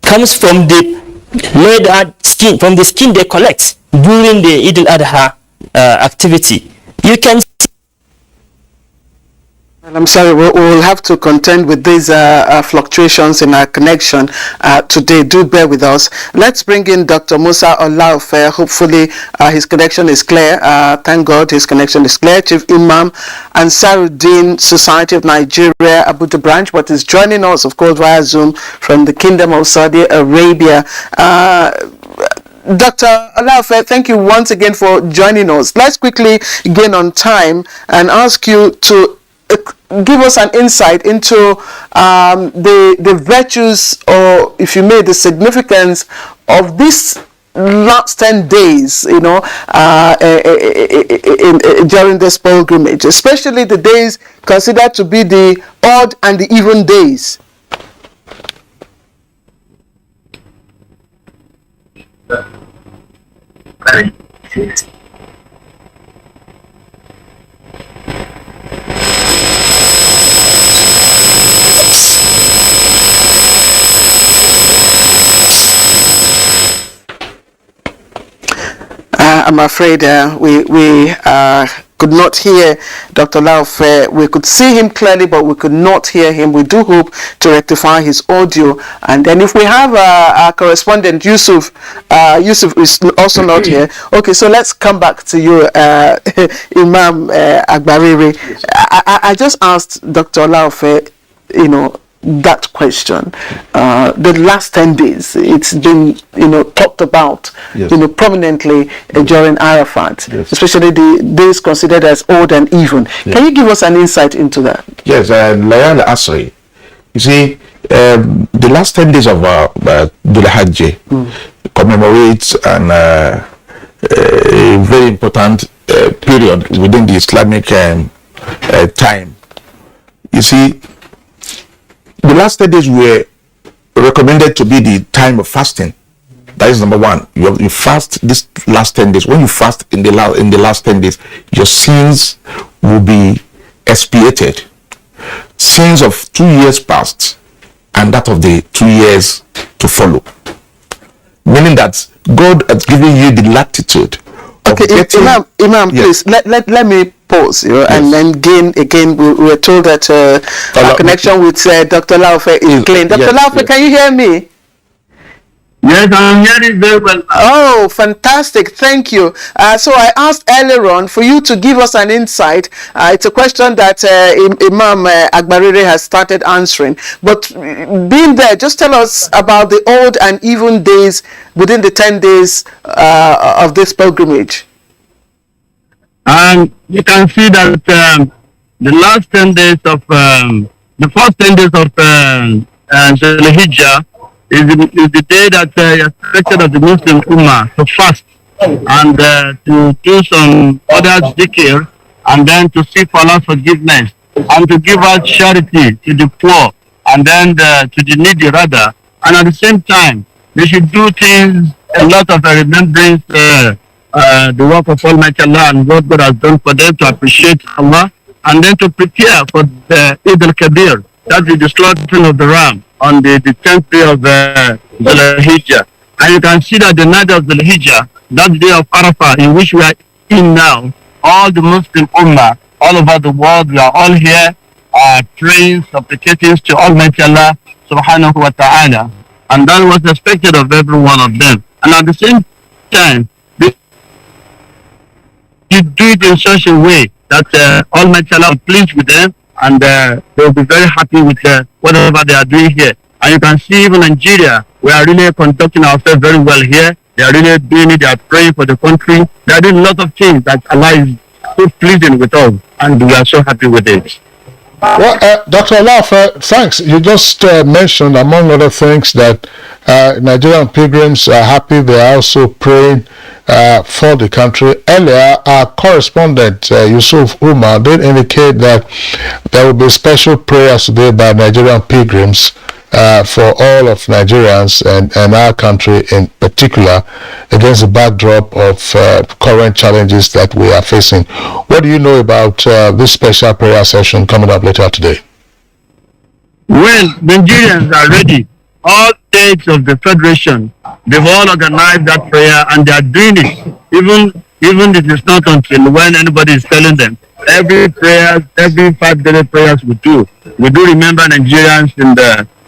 comes from the leather skin, from the skin they collect during the Eid al-Adha activity. You can. I'm sorry, we'll have to contend with these fluctuations in our connection today. Do bear with us. Let's bring in Dr. Musa Olaofe. Hopefully his connection is clear. Thank God his connection is clear. Chief Imam Ansaruddin, Society of Nigeria, Abuja branch, but is joining us, of course, via Zoom from the Kingdom of Saudi Arabia. Dr. Olaofe, thank you once again for joining us. Let's quickly gain on time and ask you to give us an insight into the virtues, or if you may, the significance of this last 10 days, during this pilgrimage, especially the days considered to be the odd and the even days. I'm afraid we are could not hear Dr. Laofe. We could see him clearly, but we could not hear him. We do hope to rectify his audio. And then if we have our correspondent, Yusuf is also not here. Okay, so let's come back to you, Imam Agbariri. I just asked Dr. Laofe, that question. The last 10 days, it's been, talked about, yes, prominently during Arafat, yes, especially the days considered as odd and even. Yes. Can you give us an insight into that? Yes, Layal Asri. You see, the last 10 days of the Hajj commemorates a very important period within the Islamic time. You see, the last 10 days were recommended to be the time of fasting. That is number one. You fast this last 10 days. When you fast in the last 10 days, your sins will be expiated. Sins of 2 years past and that of the 2 years to follow. Meaning that God has given you the latitude. Okay, Imam, yes, please let me pause here, yes, and then again we were told that our connection with Dr. Laofe is clean. Dr. Laofe, yes. Can you hear me? Yes, I'm hearing very well. Oh, fantastic. Thank you. So I asked earlier on for you to give us an insight. It's a question that Imam Agbariri has started answering. But being there, just tell us about the odd and even days within the 10 days of this pilgrimage. And you can see that the last 10 days of, the first 10 days of the Hijjah, is the day that expected of the Muslim Ummah to fast and to do some other zikr and then to seek for Allah's forgiveness and to give out charity to the poor and then to the needy rather. And at the same time, they should do things, a lot of remembrance, the work of Almighty Allah and what God has done for them to appreciate Allah and then to prepare for the Eid al-Kabir, that is the slaughtering of the ram on the 10th day of the Hijjah. And you can see that the night of the Hijjah, that day of Arafat in which we are in now, all the Muslim Ummah all over the world, we are all here praying, supplicating to Almighty Allah subhanahu wa ta'ala. And that was expected of every one of them. And at the same time, you do it in such a way that Almighty Allah is pleased with them and they will be very happy with whatever they are doing here. And you can see even Nigeria, we are really conducting ourselves very well here. They are really doing it, they are praying for the country. They are doing a lot of things that Allah is so pleasing with us and we are so happy with it. Well, Dr. Laofe, thanks. You just mentioned, among other things, that Nigerian pilgrims are happy. They are also praying for the country. Earlier, our correspondent, Yusuf Umar, did indicate that there will be special prayers today by Nigerian pilgrims for all of Nigerians and our country in particular against the backdrop of current challenges that we are facing. What do you know about this special prayer session coming up later today? Well, Nigerians are ready. All states of the Federation, they've all organized that prayer and they are doing it. Even it is not until when anybody is telling them. Every 5 daily prayers we do remember Nigerians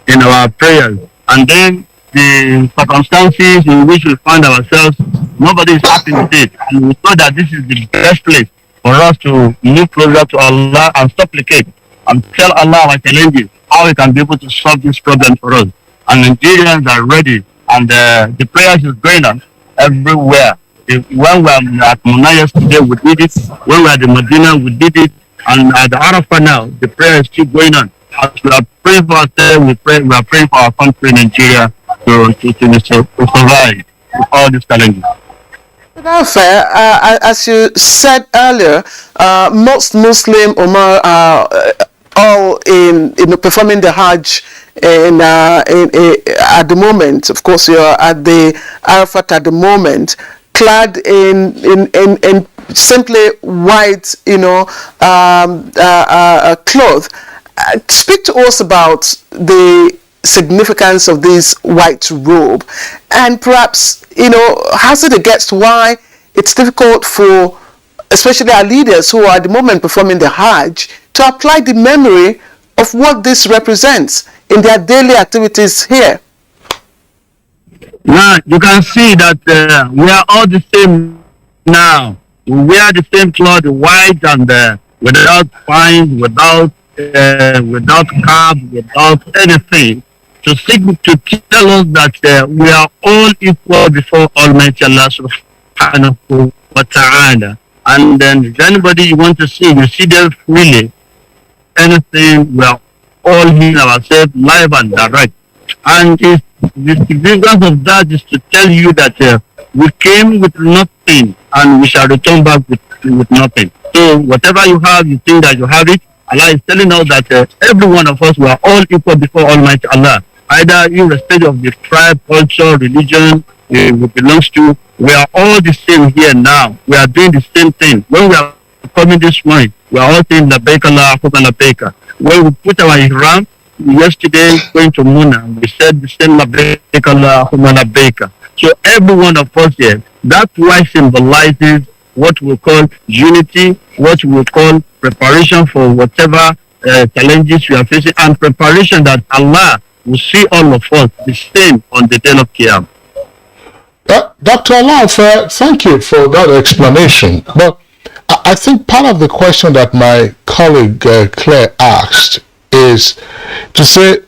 in our prayers. And then the circumstances in which we find ourselves, nobody is happy with it. And we know that this is the best place for us to move closer to Allah and supplicate and tell Allah our challenges, how we can be able to solve this problem for us. And Nigerians are ready, and the prayers is going on everywhere. When we are at Muna yesterday, we did it. When we are at the Medina, we did it. And at the Arafat now, the prayer is still going on. As we are praying for ourselves, we are praying for our country, Nigeria, to survive with all these challenges. That's fair. As you said earlier, most Muslim Ummah are all in performing the Hajj at the moment. Of course, you're at the Arafat at the moment, clad in simply white, cloth. Speak to us about the significance of this white robe, and perhaps hazard a guess why it's difficult for especially our leaders who are at the moment performing the Hajj, to apply the memory of what this represents in their daily activities here? Now, you can see that we are all the same now. We wear the same cloth, white and without fines, without cap, without anything, to tell us that we are all equal before Almighty Allah subhanahu wa ta'ala. And then if anybody you want to see, you see them freely. Anything, we are all healing ourselves live and direct. And the significance of that is to tell you that we came with nothing and we shall return back with nothing. So whatever you have, you think that you have it. Allah is telling us that every one of us, we are all equal before Almighty Allah. Either irrespective of the tribe, culture, religion we belongs to, we are all the same here now. We are doing the same thing. When we are coming this morning, we are all saying Labbaik Allahumma labbaik. When we put our ihram, yesterday going to Muna, we said the same Labbaik Allahumma labbaik. So every one of us here, that's why symbolizes what we call unity, what we call preparation for whatever challenges we are facing, and preparation that Allah will see all of us the same on the day of Qiyam. Dr. Alaf, thank you for that explanation. But I think part of the question that my colleague Claire asked is to say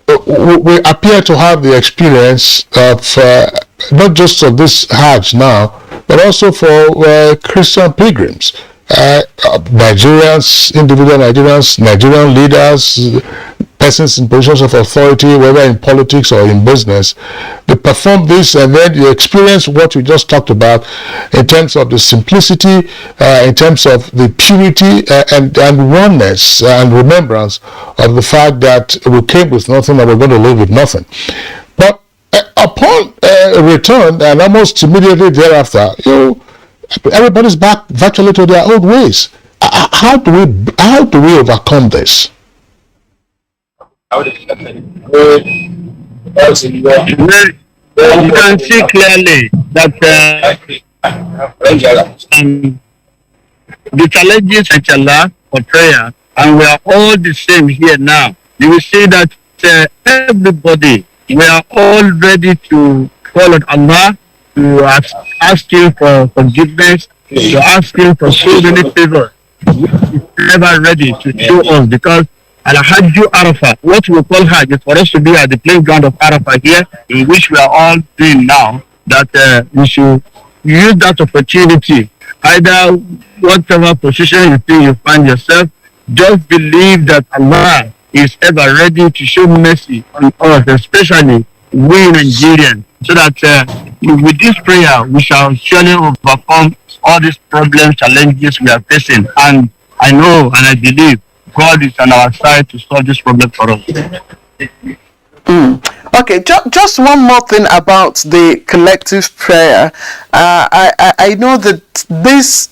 we appear to have the experience of not just of this Hajj now, but also for Christian pilgrims, Nigerians, individual Nigerians, Nigerian leaders, persons in positions of authority, whether in politics or in business. They perform this, and then you experience what we just talked about in terms of the simplicity, in terms of the purity and oneness and remembrance of the fact that we came with nothing and we're going to live with nothing. But upon return, and almost immediately thereafter, everybody's back virtually to their old ways. How do we overcome this? You can see clearly that the challenges at Allah for prayer, and we are all the same here now. You will see that everybody, we are all ready to call on Allah, to ask Him for forgiveness, to ask Him for so many favors. We are never ready to show us, because Hajj and Arafat, what we call Hajj, is for us to be at the playground of Arafat here, in which we are all doing now, that we should use that opportunity. Either whatever position you think you find yourself, just believe that Allah is ever ready to show mercy on us, especially we Nigerians, so that with this prayer we shall surely overcome all these problems, challenges we are facing. And I know and I believe God is on our side to solve this problem for us. Okay, just one more thing about the collective prayer. I know that this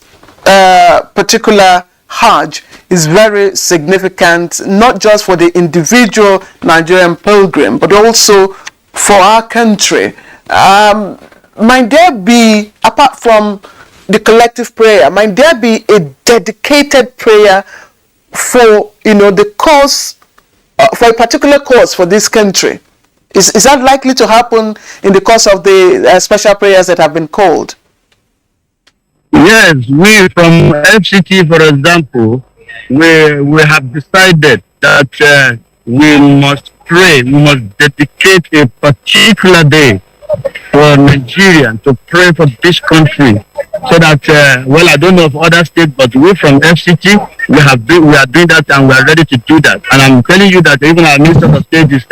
particular Hajj is very significant, not just for the individual Nigerian pilgrim, but also for our country. Might there be, apart from the collective prayer, might there be a dedicated prayer for the cause, for a particular cause for this country? Is that likely to happen in the course of the special prayers that have been called? Yes, we from FCT, for example, we have decided that we must pray, we must dedicate a particular day for Nigerian to pray for this country, so that well, I don't know of other states, but we from FCT, we are doing that, and we are ready to do that. And I'm telling you that even our Minister of State is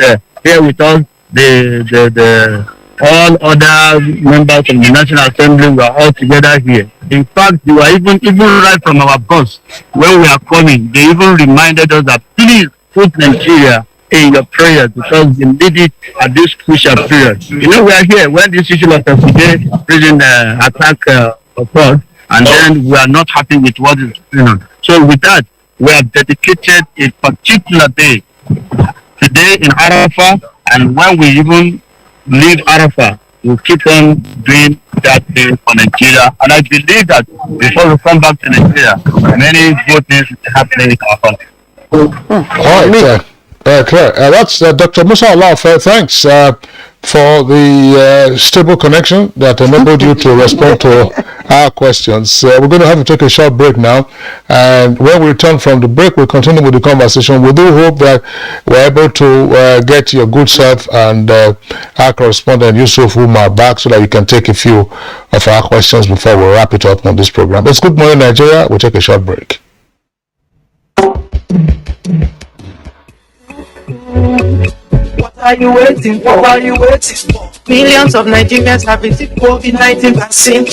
here with us. The all other members of the National Assembly were all together here. In fact, they were even right from our bus when we are coming. They even reminded us that please put Nigeria in your prayers, because we need it at this crucial period. We are here when this issue of today prison attack occurred, and then we are not happy with what is going on. So with that, we have dedicated a particular day today in Arafat, and when we even leave Arafat, we'll keep on doing that thing for Nigeria. And I believe that before we come back to Nigeria, many good things will happen in our country. All right. Clear. That's Dr. Musa Allah. Thanks for the stable connection that enabled you to respond to our questions. We're going to have to take a short break now, and when we return from the break, we'll continue with the conversation. We do hope that we're able to get your good self and our correspondent Yusuf Umar back so that you can take a few of our questions before we wrap it up on this program. It's Good Morning Nigeria. We'll take a short break. What are you waiting for? What are you waiting for? Millions of Nigerians have received COVID-19 vaccine.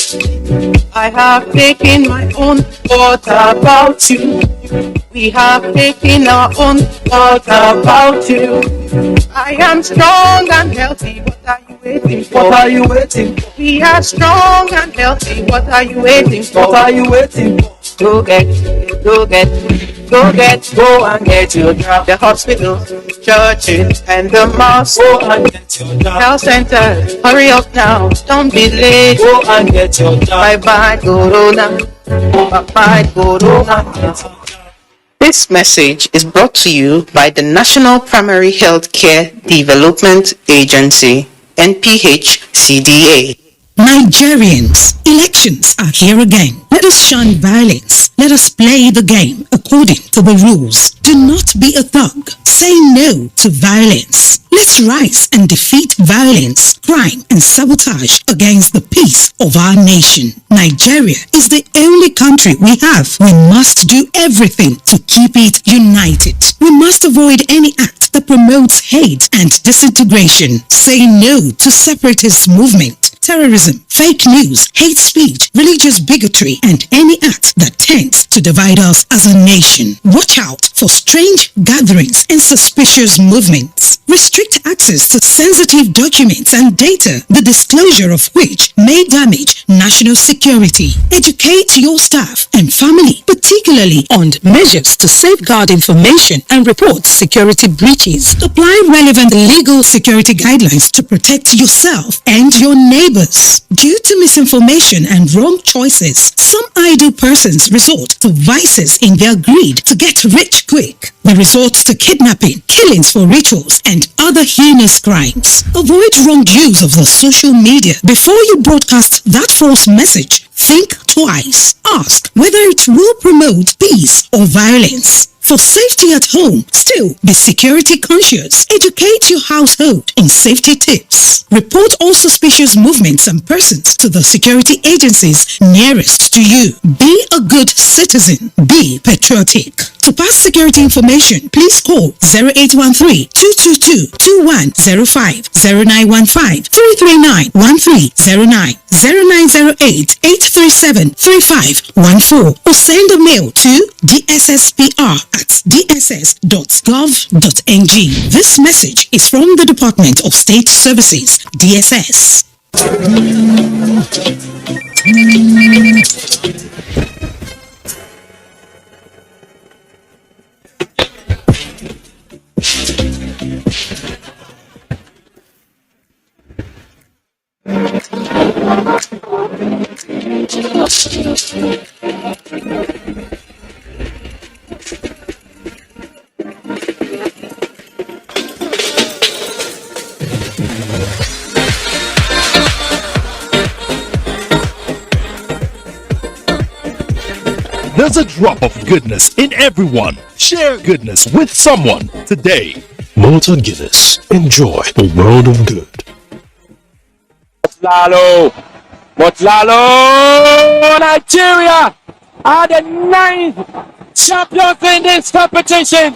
I have taken my own. What about you? We have taken our own. What about you? I am strong and healthy. What are you waiting for? What are you waiting for? We are strong and healthy. What are you waiting for? What are you waiting for? Go and get your job. The hospitals, churches, and the mosques. Go and get your job. Health centers, hurry up now. Don't be late. Go and get your job. Bye-bye, Corona. Bye-bye, Corona. This message is brought to you by the National Primary Healthcare Development Agency, NPHCDA. Nigerians, elections are here again. Let us shun violence. Let us play the game according to the rules. Do not be a thug. Say no to violence. Let's rise and defeat violence, crime, and sabotage against the peace of our nation. Nigeria is the only country we have. We must do everything to keep it united. We must avoid any act that promotes hate and disintegration. Say no to separatist movement, terrorism, fake news, hate speech, religious bigotry, and any act that tends to divide us as a nation. Watch out for strange gatherings and suspicious movements. Restrict access to sensitive documents and data, the disclosure of which may damage national security. Educate your staff and family, particularly on measures to safeguard information and report security breaches. Apply relevant legal security guidelines to protect yourself and your neighbors. Due to misinformation and wrong choices, some idle persons resort to vices in their greed to get rich quick. They resort to kidnapping, killings for rituals, and other heinous crimes. Avoid wrong use of the social media. Before you broadcast that false message, think twice. Ask whether it will promote peace or violence. For safety at home, still be security conscious. Educate your household in safety tips. Report all suspicious movements and persons to the security agencies nearest to you. Be a good citizen. Be patriotic. To pass security information, please call 0813-222-2105, 0915-339-1309, 0908-837-3514, or send a mail to dsspr@dss.gov.ng. This message is from the Department of State Services, DSS. There's a drop of goodness in everyone. Share goodness with someone today. Malta Guinness. Enjoy a world of good. Motlalo, Nigeria are the 9th champions in this competition.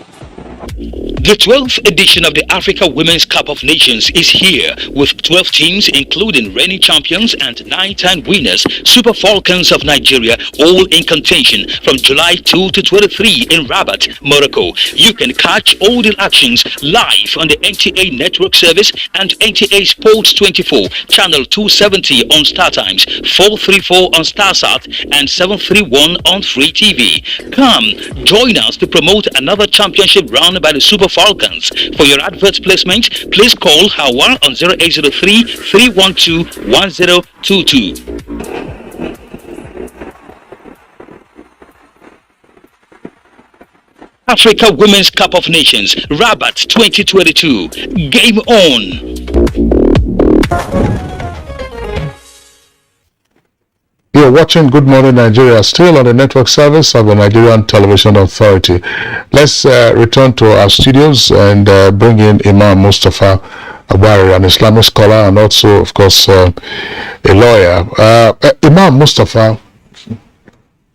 The 12th edition of the Africa Women's Cup of Nations is here with 12 teams including reigning champions and 9-time winners, Super Falcons of Nigeria, all in contention from July 2 to 23 in Rabat, Morocco. You can catch all the actions live on the NTA Network Service and NTA Sports 24, Channel 270 on Star Times, 434 on Starsat and 731 on Free TV. Come, join us to promote another championship round won by the Super Falcons. For your advert placement, please call Hawa on 0803 312 1022. Africa Women's Cup of Nations, Rabat 2022. Game on. You're watching Good Morning Nigeria, still on the network service of the Nigerian Television Authority. Let's return to our studios and bring in Imam Mustafa Abari, an Islamic scholar and also, of course, a lawyer. Imam Mustafa,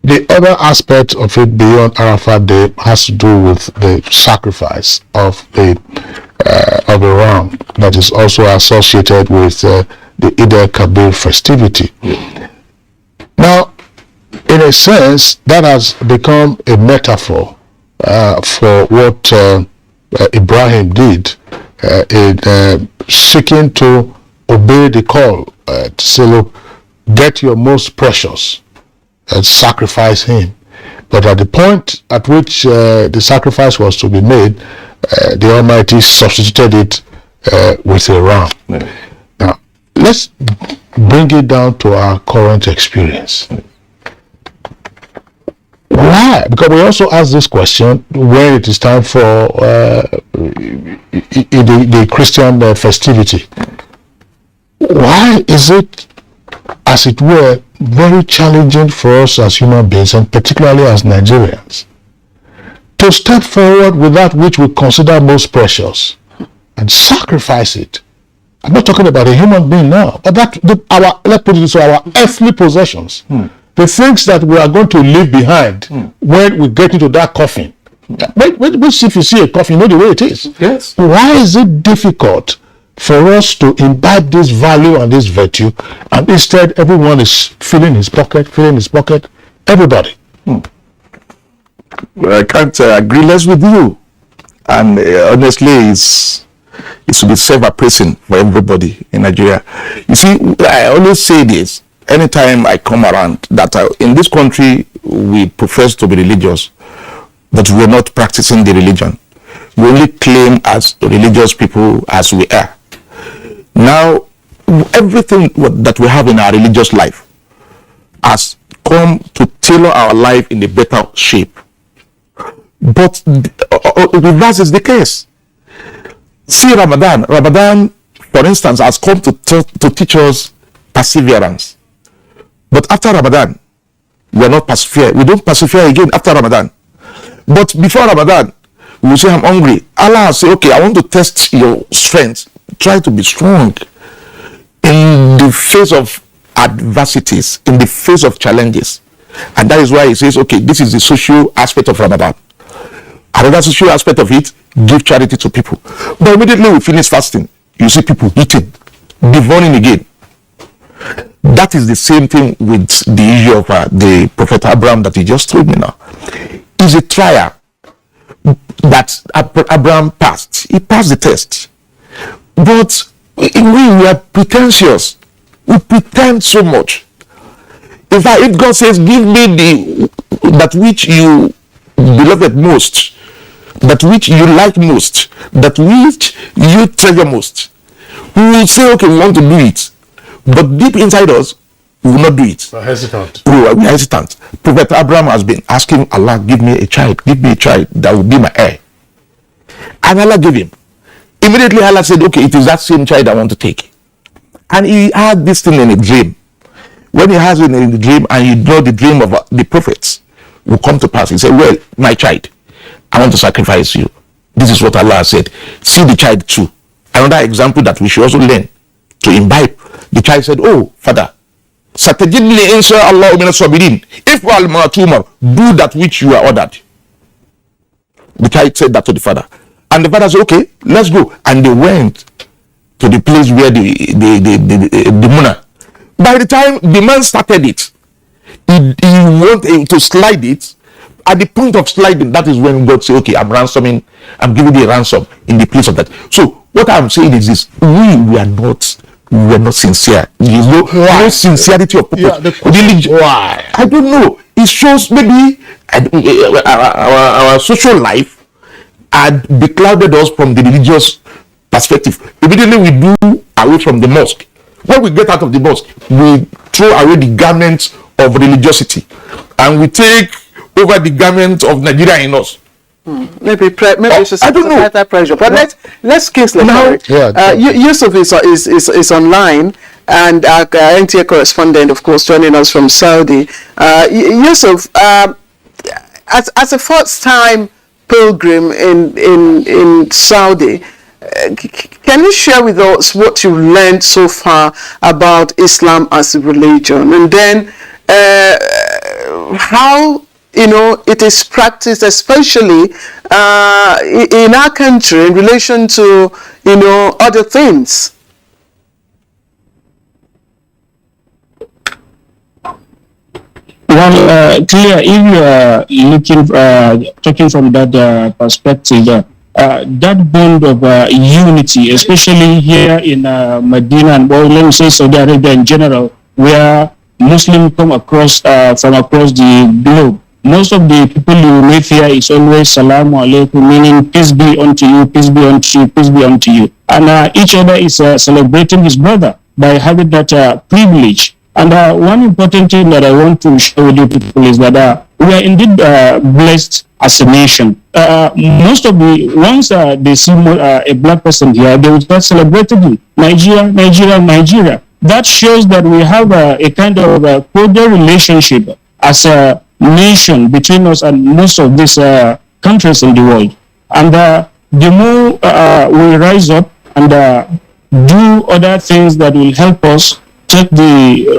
the other aspect of it beyond Arafat Day has to do with the sacrifice of the ram that is also associated with the Eid al-Kabir festivity. Now, in a sense, that has become a metaphor for what Ibrahim did in seeking to obey the call to say, look, get your most precious and sacrifice him. But at the point at which the sacrifice was to be made, the Almighty substituted it with a ram. Now, let's bring it down to our current experience. Why? Because we also ask this question when it is time for the Christian festivity. Why is it, as it were, very challenging for us as human beings, and particularly as Nigerians, to step forward with that which we consider most precious and sacrifice it? I'm not talking about a human being now, but let's put it this way, our earthly possessions, the things that we are going to leave behind when we get into that coffin. Which if you see a coffin, you know the way it is. Yes. Why is it difficult for us to imbibe this value and this virtue, and instead everyone is filling his pocket, everybody? Well, I can't agree less with you. And honestly, it should be self-appraising for everybody in Nigeria. You see, I always say this anytime I come around, that in this country we profess to be religious, but we're not practicing the religion. We only claim as religious people as we are. Now, everything that we have in our religious life has come to tailor our life in a better shape. But the reverse is the case. See Ramadan, for instance, has come to teach us perseverance. But after Ramadan, we are not persevere. We don't persevere again after Ramadan. But before Ramadan, we will say, I'm hungry. Allah will say, okay, I want to test your strength. Try to be strong in the face of adversities, in the face of challenges. And that is why he says, okay, this is the social aspect of Ramadan. Another social aspect of it, give charity to people. But immediately we finish fasting, you see people eating, devouring again. That is the same thing with the issue of the Prophet Abraham that he just told me now. It's a trial that Abraham passed. He passed the test. But we are pretentious. We pretend so much. In fact, if God says, give me that which you beloved most, that which you like most, that which you treasure most, we will say, okay, we want to do it. But deep inside us, we will not do it. We're hesitant. We are hesitant. Prophet Abraham has been asking Allah, give me a child that will be my heir. And Allah gave him. Immediately Allah said, okay, it is that same child I want to take. And he had this thing in a dream. When he has it in the dream, and you know the dream of the prophets will come to pass, he said, well, my child, I want to sacrifice you. This is what Allah said. See the child too. Another example that we should also learn to imbibe. The child said, oh, Father, satajidni insha'Allah min as-sabirin. If wal ma tumar, do that which you are ordered. The child said that to the father. And the father said, okay, let's go. And they went to the place where the Muna. By the time the man started it, he wanted to slide it. At the point of sliding, that is when God said, okay, I'm giving you a ransom in the place of that. So what I'm saying is this: we are not sincere. There is no sincerity of purpose. Why? I don't know. It shows maybe our social life had beclouded us from the religious perspective. Immediately we do away from the mosque. When we get out of the mosque, we throw away the garments of religiosity, and we take over the garment of Nigeria in us. Maybe it's just societal pressure. But let's case now. Yusuf is online, and our NTA correspondent, of course, joining us from Saudi. Yusuf, as a first-time pilgrim in Saudi, can you share with us what you've learned so far about Islam as a religion, and then how it is practiced, especially in our country, in relation to other things? Well, clear. If you are looking, talking from that perspective, that bond of unity, especially here in Medina and let me say Saudi Arabia in general, where Muslims come across from across the globe. Most of the people you meet here is always Salamu Alaikum, meaning peace be unto you, peace be unto you, peace be unto you. And each other is celebrating his brother by having that privilege. And one important thing that I want to share with you people is that we are indeed blessed as a nation. Most of once they see a black person here, they will start celebrating him. Nigeria, Nigeria, Nigeria. That shows that we have a kind of cordial relationship as a nation between us and most of these countries in the world. And the more we rise up and do other things that will help us take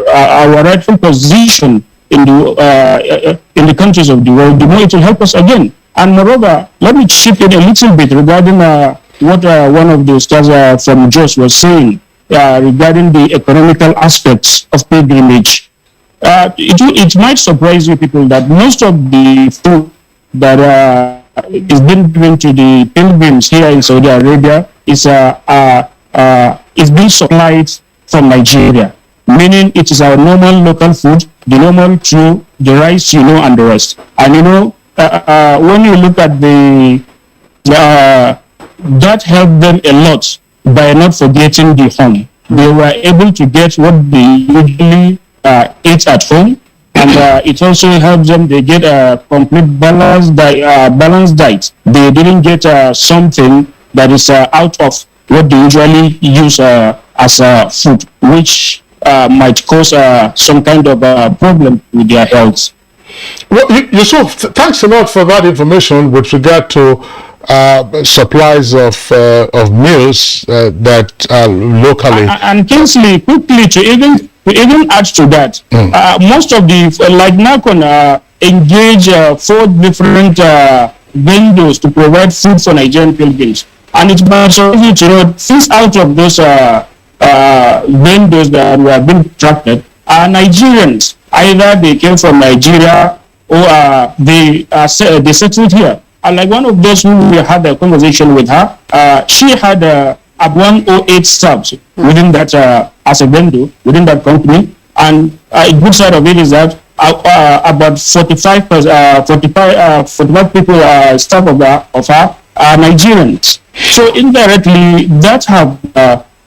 our rightful position in the countries of the world, the more it will help us again. And moreover, let me chip in a little bit regarding what one of the stars from Jos was saying regarding the economical aspects of pilgrimage. It might surprise you people that most of the food that is being given to the pilgrims here in Saudi Arabia is being supplied from Nigeria, meaning it is our normal local food, the normal true, the rice, and the rest. And when you look at that helped them a lot by not forgetting the home. They were able to get what they usually eat at home, and it also helps them. They get a complete balanced diet. They didn't get something that is out of what they usually use as food, which might cause some kind of problem with their health. Well, Yusuf, thanks a lot for that information with regard to supplies of meals that are locally. And Kingsley, quickly to even add to that, most of the like Nakon engage 4 different vendors to provide food for Nigerian pilgrims, and it's important to know things out of those vendors that were being attracted are Nigerians. Either they came from Nigeria or they settled here. And like one of those who we had a conversation with her, she had at 108 staffs within that as a vendor within that company, and a good side of it is that about 45 people staff of her are Nigerians. So indirectly, that have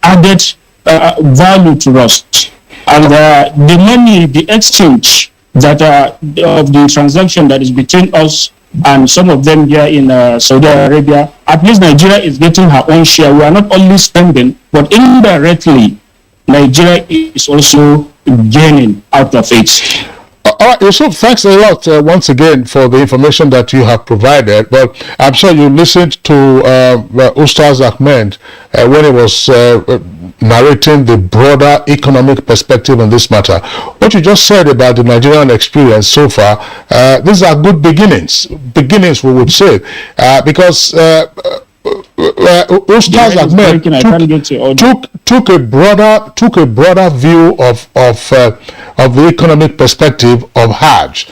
added value to us, and the money, the exchange that of the transaction that is between us and some of them here in Saudi Arabia, at least Nigeria is getting her own share. We are not only spending, but indirectly, Nigeria is also gaining out of it. All right, Yusuf, thanks a lot once again for the information that you have provided. Well, I'm sure you listened to Ustaz Ahmed when he was narrating the broader economic perspective on this matter. What you just said about the Nigerian experience so far, these are good beginnings, we would say, because Ustaz Ahmed took a broader view of the economic perspective of Hajj.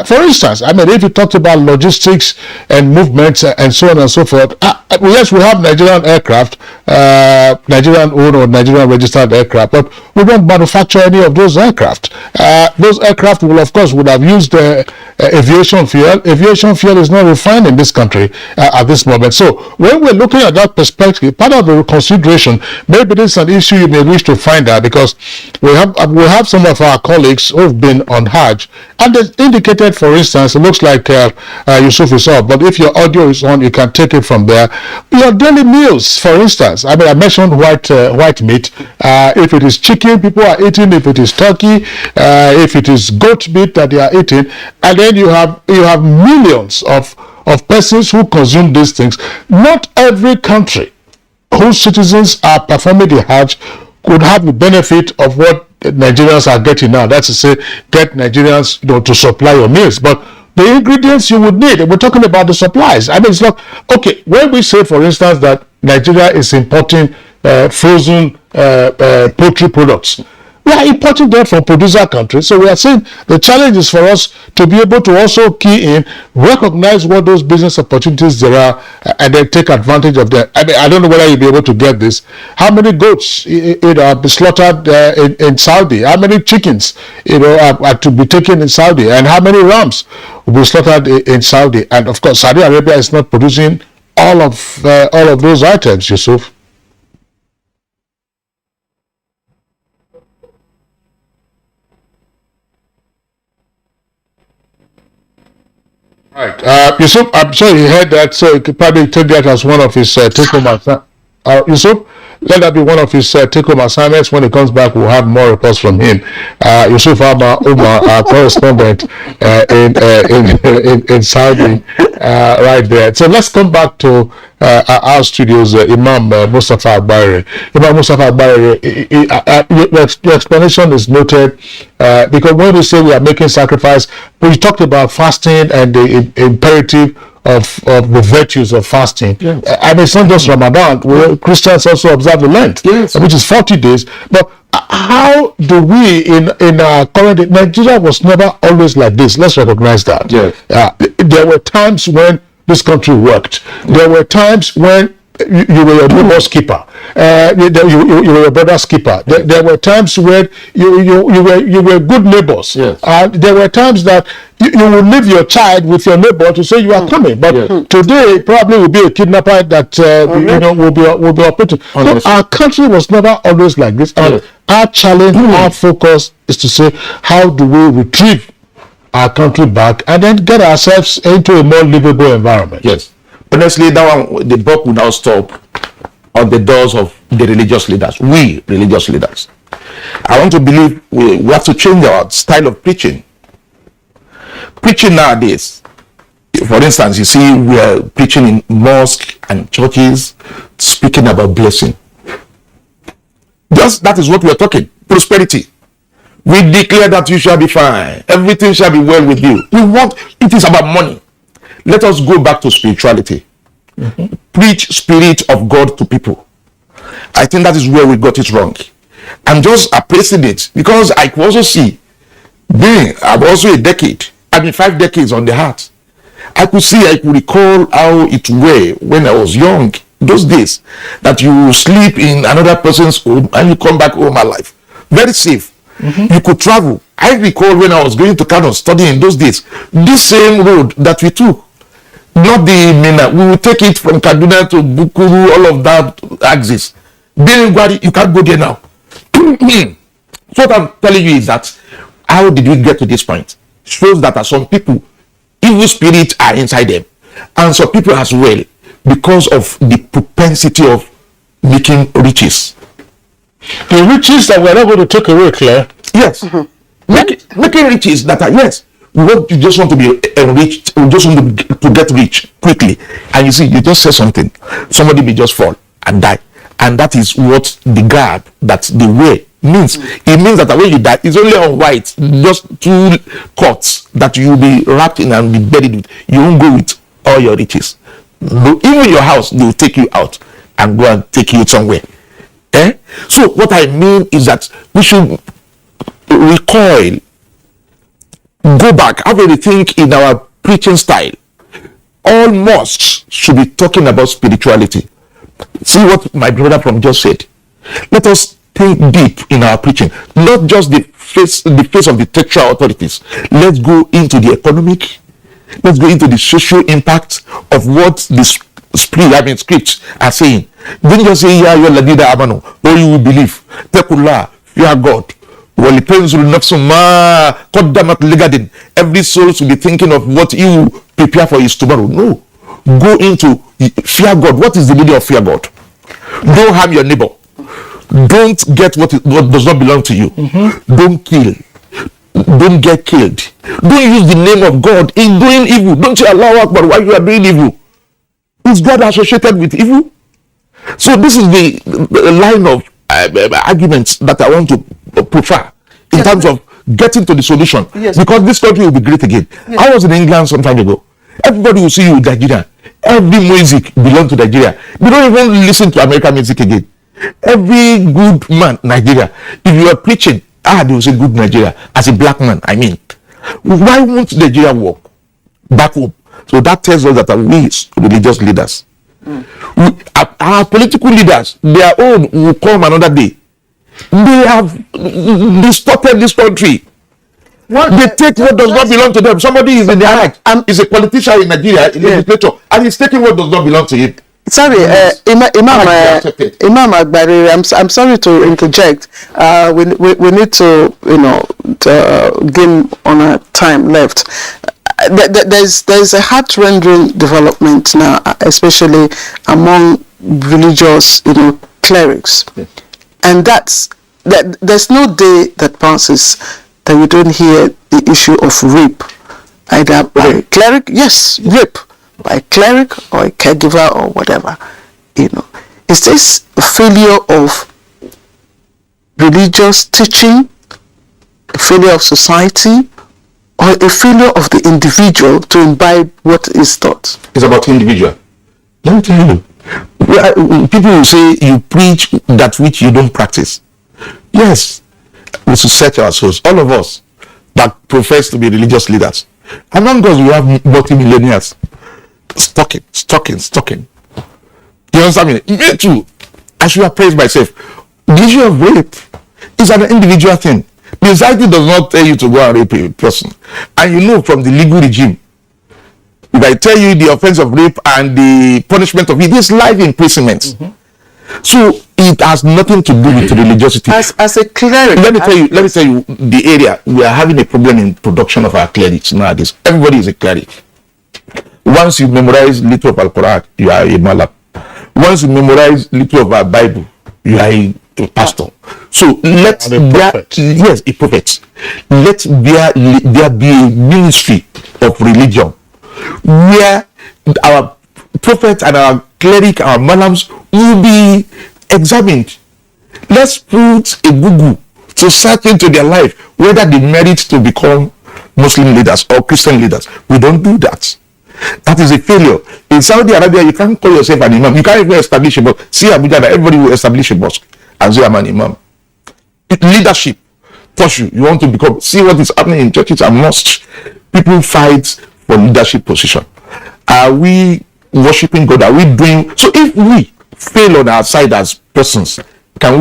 For instance, I mean, if you talked about logistics and movements and so on and so forth, yes, we have Nigerian aircraft, Nigerian owned or Nigerian registered aircraft, but we don't manufacture any of those aircraft. Those aircraft will, of course, would have used aviation fuel. Aviation fuel is not refined in this country at this moment. So when we're looking at that perspective, part of the consideration, maybe this is an issue you may wish to find out, because we have some of our colleagues who've been on Hajj, and they indicated, for instance, it looks like Yusuf is off, but if your audio is on, you can take it from there. Your daily meals, for instance, I mean, I mentioned white meat. If it is chicken, people are eating. If it is turkey, if it is goat meat that they are eating, and then you have millions of persons who consume these things. Not every country whose citizens are performing the Hajj could have the benefit of what Nigerians are getting now. That's to say, get Nigerians, to supply your meals. But the ingredients you would need, we're talking about the supplies. I mean, it's not okay. When we say, for instance, that Nigeria is importing frozen poultry products, we are importing that from producer countries. So we are saying the challenge is for us to be able to also key in, recognize what those business opportunities there are, and then take advantage of them. I mean, I don't know whether you'll be able to get this. How many goats are slaughtered in Saudi? How many chickens are to be taken in Saudi? And how many rams will be slaughtered in Saudi? And of course, Saudi Arabia is not producing all of those items, Yusuf. Right. Yusuf, I'm sure he heard that, so he could probably take that as one of his take-home assignments. Yusuf, let that be one of his take-home assignments. When he comes back, we'll have more reports from him. Yusuf Umar, our correspondent in Saudi, right there. So let's come back to our studios, Imam Mustafa Agbari. Imam Mustafa Agbari, your explanation is noted, because when we say we are making sacrifice, we talked about fasting and the imperative of the virtues of fasting. Yes. I mean, it's not just Ramadan. Christians also observe the Lent, yes, which is 40 days. But how do we, in our current, Nigeria was never always like this. Let's recognize that. Yes. There were times when this country worked. There were times when you were your neighbor's keeper. You were your brother's keeper. There were times when you were good neighbors. Yes. There were times that you would leave your child with your neighbor to say you are coming. But today probably will be a kidnapper that will be operating. So our country was never always like this. And our challenge, our focus is to say, how do we retrieve our country back and then get ourselves into a more livable environment? Yes. Honestly, that one, the buck will now stop on the doors of the religious leaders. We religious leaders. I want to believe we have to change our style of preaching. Preaching nowadays, for instance, you see, we are preaching in mosques and churches, speaking about blessing. Just that is what we are talking. Prosperity. We declare that you shall be fine. Everything shall be well with you. It is about money. Let us go back to spirituality. Mm-hmm. Preach spirit of God to people. I think that is where we got it wrong. I'm just appraising it because I could also see, I'm also a decade. I mean 5 decades on the heart. I could recall how it were when I was young. Those days that you sleep in another person's home and you come back home alive. Very safe. Mm-hmm. You could travel. I recall when I was going to Kano studying those days, this same road that we took, not the Mina, we will take it from Kaduna to Bukuru, all of that axis. You can't go there now. So what I'm telling you is that how did we get to this point? Shows that some people, evil spirits are inside them, and some people as well, because of the propensity of making riches. The riches that we're not going to take away, Claire. Yes. Mm-hmm. Making riches that are, yes. You just want to be enriched. You just want to get rich quickly. And you see, you just say something. Somebody may just fall and die. And that is what the garb, that the way means. It means that when you die, it's only on white. Just 2 cuts that you'll be wrapped in and be buried with. You won't go with all your riches. Even your house, they will take you out and go and take you somewhere. So what I mean is that we should recoil, go back, have a rethink in our preaching style. All mosques should be talking about spirituality. See what my brother from just said. Let us think deep in our preaching, not just the face of the textual authorities. Let's go into the economic. Let's go into the social impact of what the scripts are saying. Don't just say, yeah, you're Ladida Amano, or you will believe. Tekullah, fear God. Every soul should be thinking of what you prepare for his tomorrow. No. Go into fear God. What is the meaning of fear God? Don't harm your neighbor. Don't get what does not belong to you. Don't kill. Don't get killed. Don't use the name of God in doing evil. Don't say Allahu Akbar while you are doing evil. Is God associated with evil? So this is the line of arguments that I want to prefer in terms of getting to the solution. Yes. Because this country will be great again. Yes. I was in England some time ago. Everybody will see you in Nigeria. Every music belongs to Nigeria. They don't even listen to American music again. Every good man, Nigeria. If you are preaching, they will say good Nigeria. As a black man, I mean. Why won't Nigeria work back home? So that tells us that we religious leaders, our political leaders, their own will come another day. They have distorted this country. They take what does not belong to them. Somebody is in the act, is a politician in Nigeria, in legislature, and he's taking what does not belong to him. Sorry, Imam Agbari, I'm sorry to interject. We need to, gain on our time left. There's a heart-rending development now, especially among religious, clerics, and there's no day that passes that we don't hear the issue of rape, either by a cleric, rape by a cleric or a caregiver or whatever. Is this a failure of religious teaching, a failure of society, or a failure of the individual to imbibe what is taught? It's about individual. Let me tell you. People will say you preach that which you don't practice. Yes, we should search our souls. All of us that profess to be religious leaders. Among us, we have multi-millionaires. Stocking. You understand me? Me too. I should have praised myself. The issue of rape is an individual thing. The society does not tell you to go and rape a person. And from the legal regime, if I tell you the offense of rape and the punishment of it is life imprisonment. So it has nothing to do with religiosity. As a cleric, let me tell you the area we are having a problem in production of our clerics nowadays. Everybody is a cleric. Once you memorize little of Al-Quran, you are a malam. Once you memorize little of our Bible, you are a pastor. So a prophet. Let there be a ministry of religion where our prophets and our cleric, our malams will be examined. Let's put a Google to search into their life whether they merit to become Muslim leaders or Christian leaders. We don't do that. That is a failure. In Saudi Arabia, you can't call yourself an imam. You can't even establish a mosque. See Abuja, everybody will establish a mosque and say I'm an imam. Leadership touch you. You want to become. See what is happening in churches and mosques. People fight for leadership position. Are we worshiping God? Are we doing so? If we fail on our side as persons, what are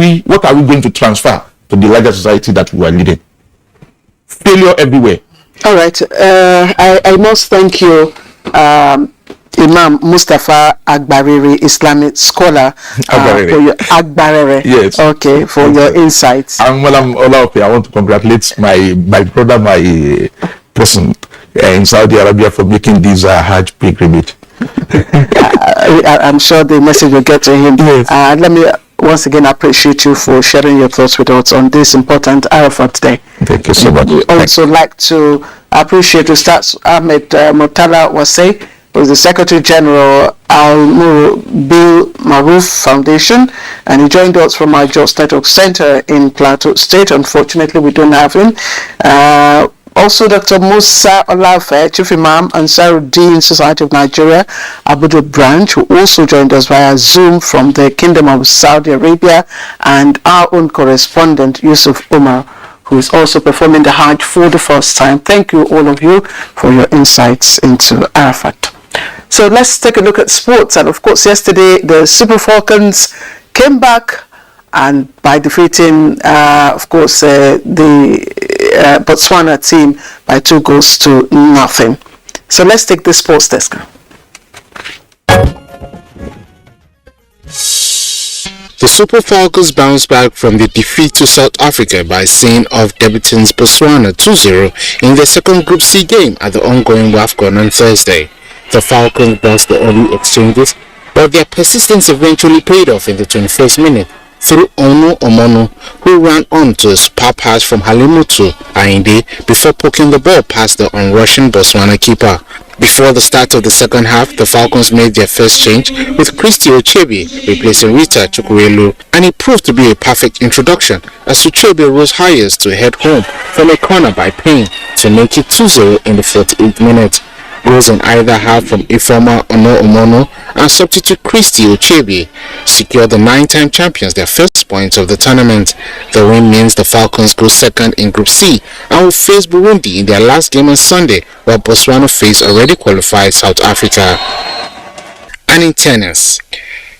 we going to transfer to the larger society that we are leading? Failure everywhere. All right. I must thank you, Imam Mustafa Agbarere, Islamic scholar, for your Agbarere. Yes. Okay, for your insights. I want to congratulate my brother, my person in Saudi Arabia for making this Hajj pilgrimage. I'm sure the message will get to him. Yes. Let me once again appreciate you for sharing your thoughts with us on this important Arafat Day. Thank you so much. We also like to appreciate Ustaz Ahmed Murtala Wasey, who is the Secretary General Al-Nur Bil Maruf Foundation, and he joined us from our Jos Network Center in Plateau State. Unfortunately, we don't have him. Also, Dr. Musa Olafe, Chief Imam, Ansaruddin Society of Nigeria, Abuja branch, who also joined us via Zoom from the Kingdom of Saudi Arabia, and our own correspondent, Yusuf Umar, who is also performing the Hajj for the first time. Thank you, all of you, for your insights into Arafat. So let's take a look at sports. And of course, yesterday, the Super Falcons came back and by defeating, the Botswana team by 2-0. So let's take the sports desk. The Super Falcons bounced back from the defeat to South Africa by seeing off debutants Botswana 2-0 in their second Group C game at the ongoing WAFCON on Thursday. The Falcons lost the early exchanges, but their persistence eventually paid off in the 21st minute through Onu Omonu, who ran on to a super pass from Halimutu Ainde before poking the ball past the unrushing Botswana keeper. Before the start of the second half, the Falcons made their first change with Christy Ochebe replacing Rita Chukwuelu, and it proved to be a perfect introduction as Ochebe rose highest to head home from a corner by Payne to make it 2-0 in the 48th minute. Goals in either half from Ifeoma Ono-Omono and substitute Christy Ochebe secured the 9-time champions their first points of the tournament. The win means the Falcons go second in Group C and will face Burundi in their last game on Sunday, while Botswana face already qualified South Africa. And in tennis,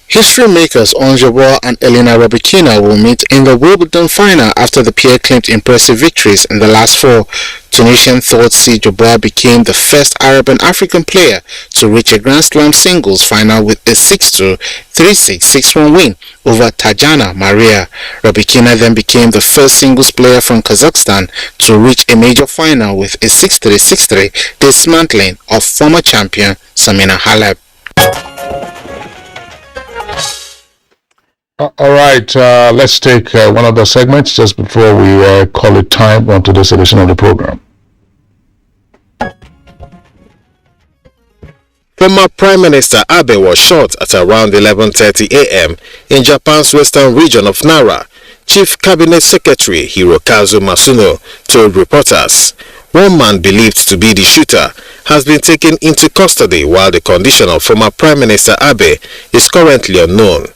history makers Ons Jabeur and Elena Rybakina will meet in the Wimbledon final after the pair claimed impressive victories in the last four. Tunisian third seed Jabeur became the first Arab and African player to reach a Grand Slam singles final with a 6-2, 3-6, 6-1 win over Tajana Maria. Rybakina then became the first singles player from Kazakhstan to reach a major final with a 6-3, 6-3 dismantling of former champion Samina Halep. All right, let's take one of the segments just before we call it time on today's edition of the program. Former Prime Minister Abe was shot at around 11:30 a.m. in Japan's western region of Nara. Chief Cabinet Secretary Hirokazu Masuno told reporters. One man believed to be the shooter has been taken into custody while the condition of former Prime Minister Abe is currently unknown.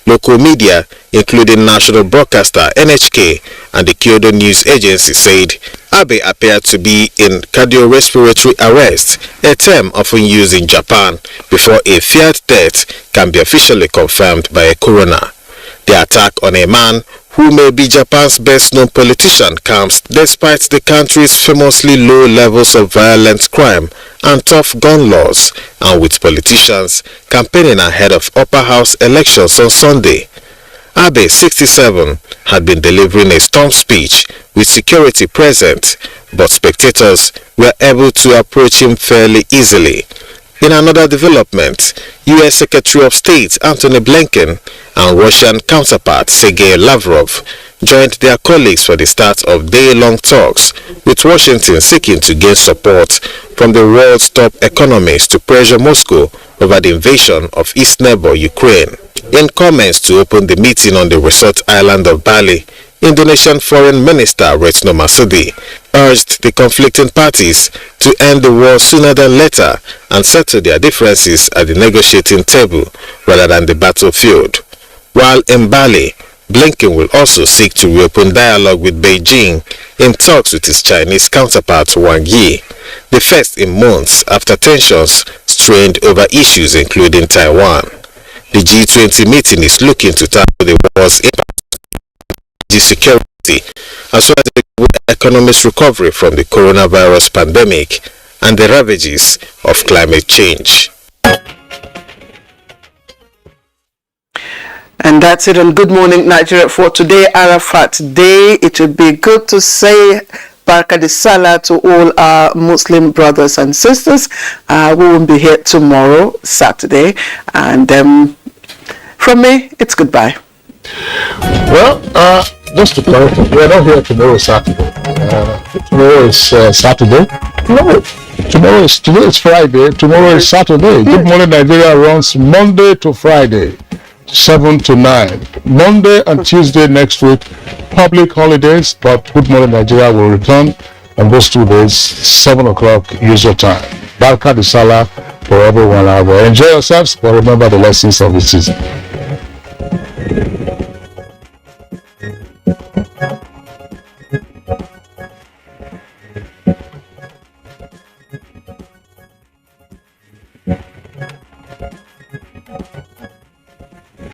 Local media, including national broadcaster NHK and the Kyodo News Agency, said Abe appeared to be in cardiorespiratory arrest, a term often used in Japan before a feared death can be officially confirmed by a coroner. The attack on a man who may be Japan's best-known politician comes despite the country's famously low levels of violent crime and tough gun laws, and with politicians campaigning ahead of upper house elections on Sunday. Abe, 67, had been delivering a storm speech with security present, but spectators were able to approach him fairly easily. In another development, U.S. Secretary of State Antony Blinken and Russian counterpart Sergei Lavrov joined their colleagues for the start of day-long talks, with Washington seeking to gain support from the world's top economies to pressure Moscow over the invasion of its neighbor Ukraine. In comments to open the meeting on the resort island of Bali, Indonesian Foreign Minister Retno Marsudi urged the conflicting parties to end the war sooner than later and settle their differences at the negotiating table rather than the battlefield. While in Bali, Blinken will also seek to reopen dialogue with Beijing in talks with his Chinese counterpart Wang Yi, the first in months after tensions strained over issues including Taiwan. The G20 meeting is looking to tackle the war's impact on security, as well as the economic recovery from the coronavirus pandemic and the ravages of climate change. And that's it on Good Morning Nigeria for today, Arafat Day. It would be good to say Baraka de Salah to all our Muslim brothers and sisters. We will be here tomorrow, Saturday. And from me, it's goodbye. Well, just to clarify, we are not here tomorrow, Saturday. Tomorrow is Saturday. No, today is Friday. Tomorrow is Saturday. Good Morning Nigeria runs Monday to Friday, 7 to 9. Monday and Tuesday next week, public holidays, but Good Morning Nigeria will return on those 2 days, 7 o'clock usual time. Barka the Salah for everyone out there. Enjoy yourselves, but remember the lessons of the season.